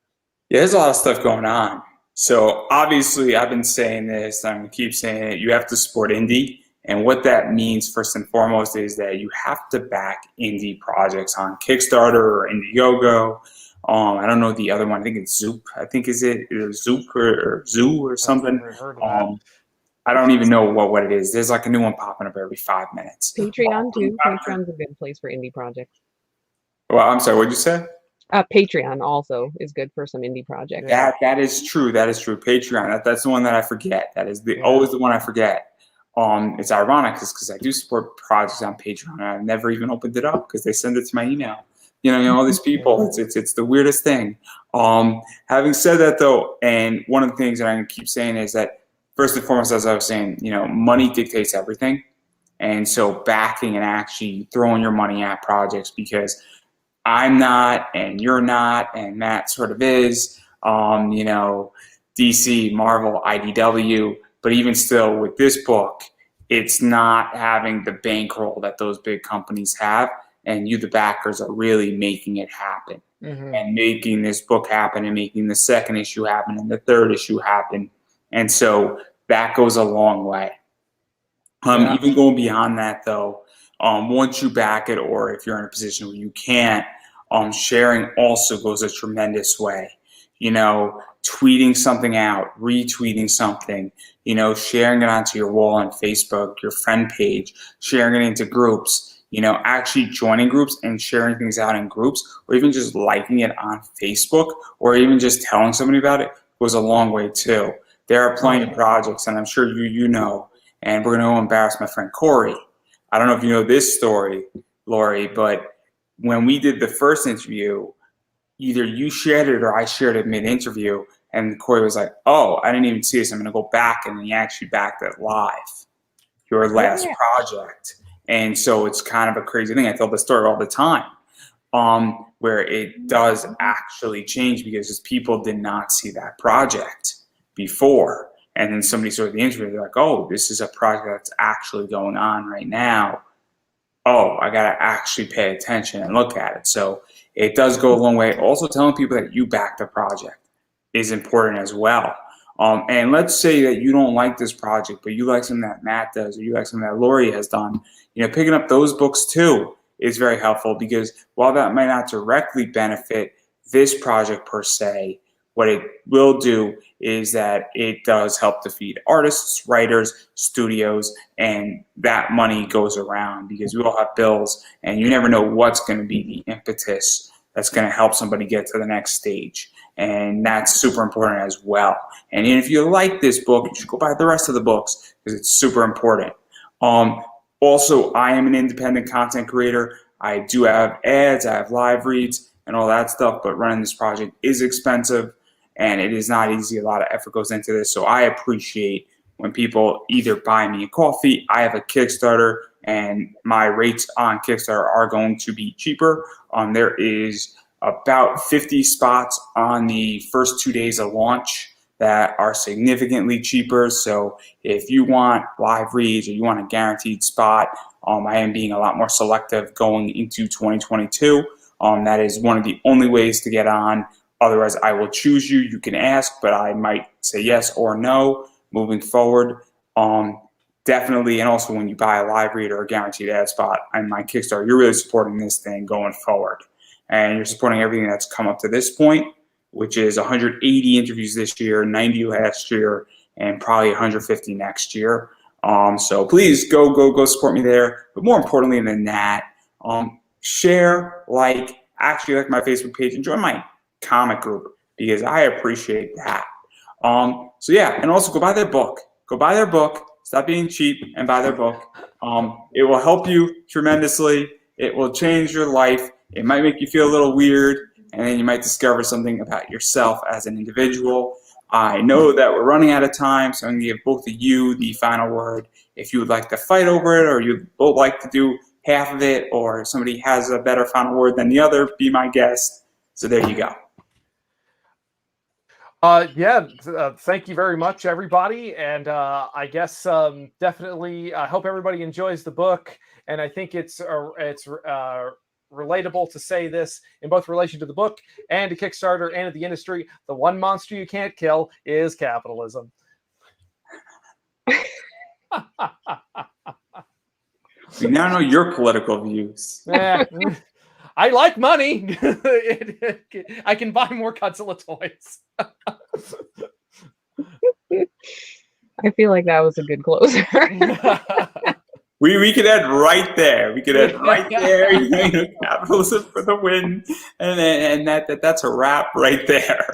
there's a lot of stuff going on. So obviously, I've been saying this, I'm going to keep saying it, you have to support indie. And what that means, first and foremost, is that you have to back indie projects on Kickstarter or Indiegogo. I don't know the other one. I think it's Zoop. I think is it Zoop or Zoo or something. I don't even know what it is. There's like a new one popping up every 5 minutes. Patreon too. Patreon's a good place for indie projects. Well, I'm sorry, what'd you say? Patreon also is good for some indie projects. Yeah. That is true. That is true. Patreon. That's the one that I forget. That is always the one I forget. It's ironic because I do support projects on Patreon, and I've never even opened it up because they send it to my email. All these people. It's the weirdest thing. Having said that, though, and one of the things that I'm gonna keep saying is that first and foremost, as I was saying, money dictates everything, and so backing and actually throwing your money at projects because I'm not, and you're not, and Matt sort of is, DC, Marvel, IDW, but even still with this book, it's not having the bankroll that those big companies have, and you, the backers, are really making it happen, and making this book happen, and making the second issue happen, and the third issue happen, and so that goes a long way. Even going beyond that, though, once you back it, or if you're in a position where you can't, sharing also goes a tremendous way. Tweeting something out, retweeting something, sharing it onto your wall on Facebook, your friend page, sharing it into groups, actually joining groups and sharing things out in groups, or even just liking it on Facebook, or even just telling somebody about it goes a long way too. There are plenty of projects, and I'm sure you know, and we're going to embarrass my friend Corey. I don't know if you know this story, Laurie, but when we did the first interview, either you shared it or I shared it mid-interview, and Corey was like, "Oh, I didn't even see this. I'm going to go back," and then he actually backed it live, your last project. And so it's kind of a crazy thing. I tell the story all the time, where it does actually change because just people did not see that project before. And then somebody saw the interview, they're like, "Oh, this is a project that's actually going on right now. Oh, I got to actually pay attention and look at it." So it does go a long way. Also, telling people that you back the project is important as well. And let's say that you don't like this project, but you like something that Matt does, or you like something that Laurie has done. Picking up those books too is very helpful, because while that might not directly benefit this project per se, what it will do is that it does help to feed artists, writers, studios, and that money goes around because we all have bills, and you never know what's going to be the impetus that's going to help somebody get to the next stage. And that's super important as well. And if you like this book, you should go buy the rest of the books because it's super important. Also, I am an independent content creator. I do have ads, I have live reads, and all that stuff, but running this project is expensive, and it is not easy. A lot of effort goes into this. So I appreciate when people either buy me a coffee. I have a Kickstarter, and my rates on Kickstarter are going to be cheaper. There is about 50 spots on the first 2 days of launch that are significantly cheaper. So if you want live reads or you want a guaranteed spot, I am being a lot more selective going into 2022. That is one of the only ways to get on. Otherwise, I will choose you. You can ask, but I might say yes or no moving forward. Definitely, and also when you buy a live read or a guaranteed ad spot on my Kickstarter, you're really supporting this thing going forward. And you're supporting everything that's come up to this point, which is 180 interviews this year, 90 last year, and probably 150 next year. So please go support me there. But more importantly than that, share, actually like my Facebook page, and join my comic group because I appreciate that. So yeah, and also go buy their book. Go buy their book. Stop being cheap and buy their book. It will help you tremendously. It will change your life. It might make you feel a little weird, and then you might discover something about yourself as an individual. I know that we're running out of time, so I'm going to give both of you the final word. If you would like to fight over it, or you'd both like to do half of it, or somebody has a better final word than the other, be my guest. So there you go. Thank you very much, everybody. And I guess definitely I hope everybody enjoys the book. And I think it's relatable to say this in both relation to the book and to Kickstarter and to the industry. The one monster you can't kill is capitalism. We now know your political views. I like money. I can buy more Godzilla toys. I feel like that was a good closer. We could end right there. We could end right there. Capitalism for the win, and that's a wrap right there.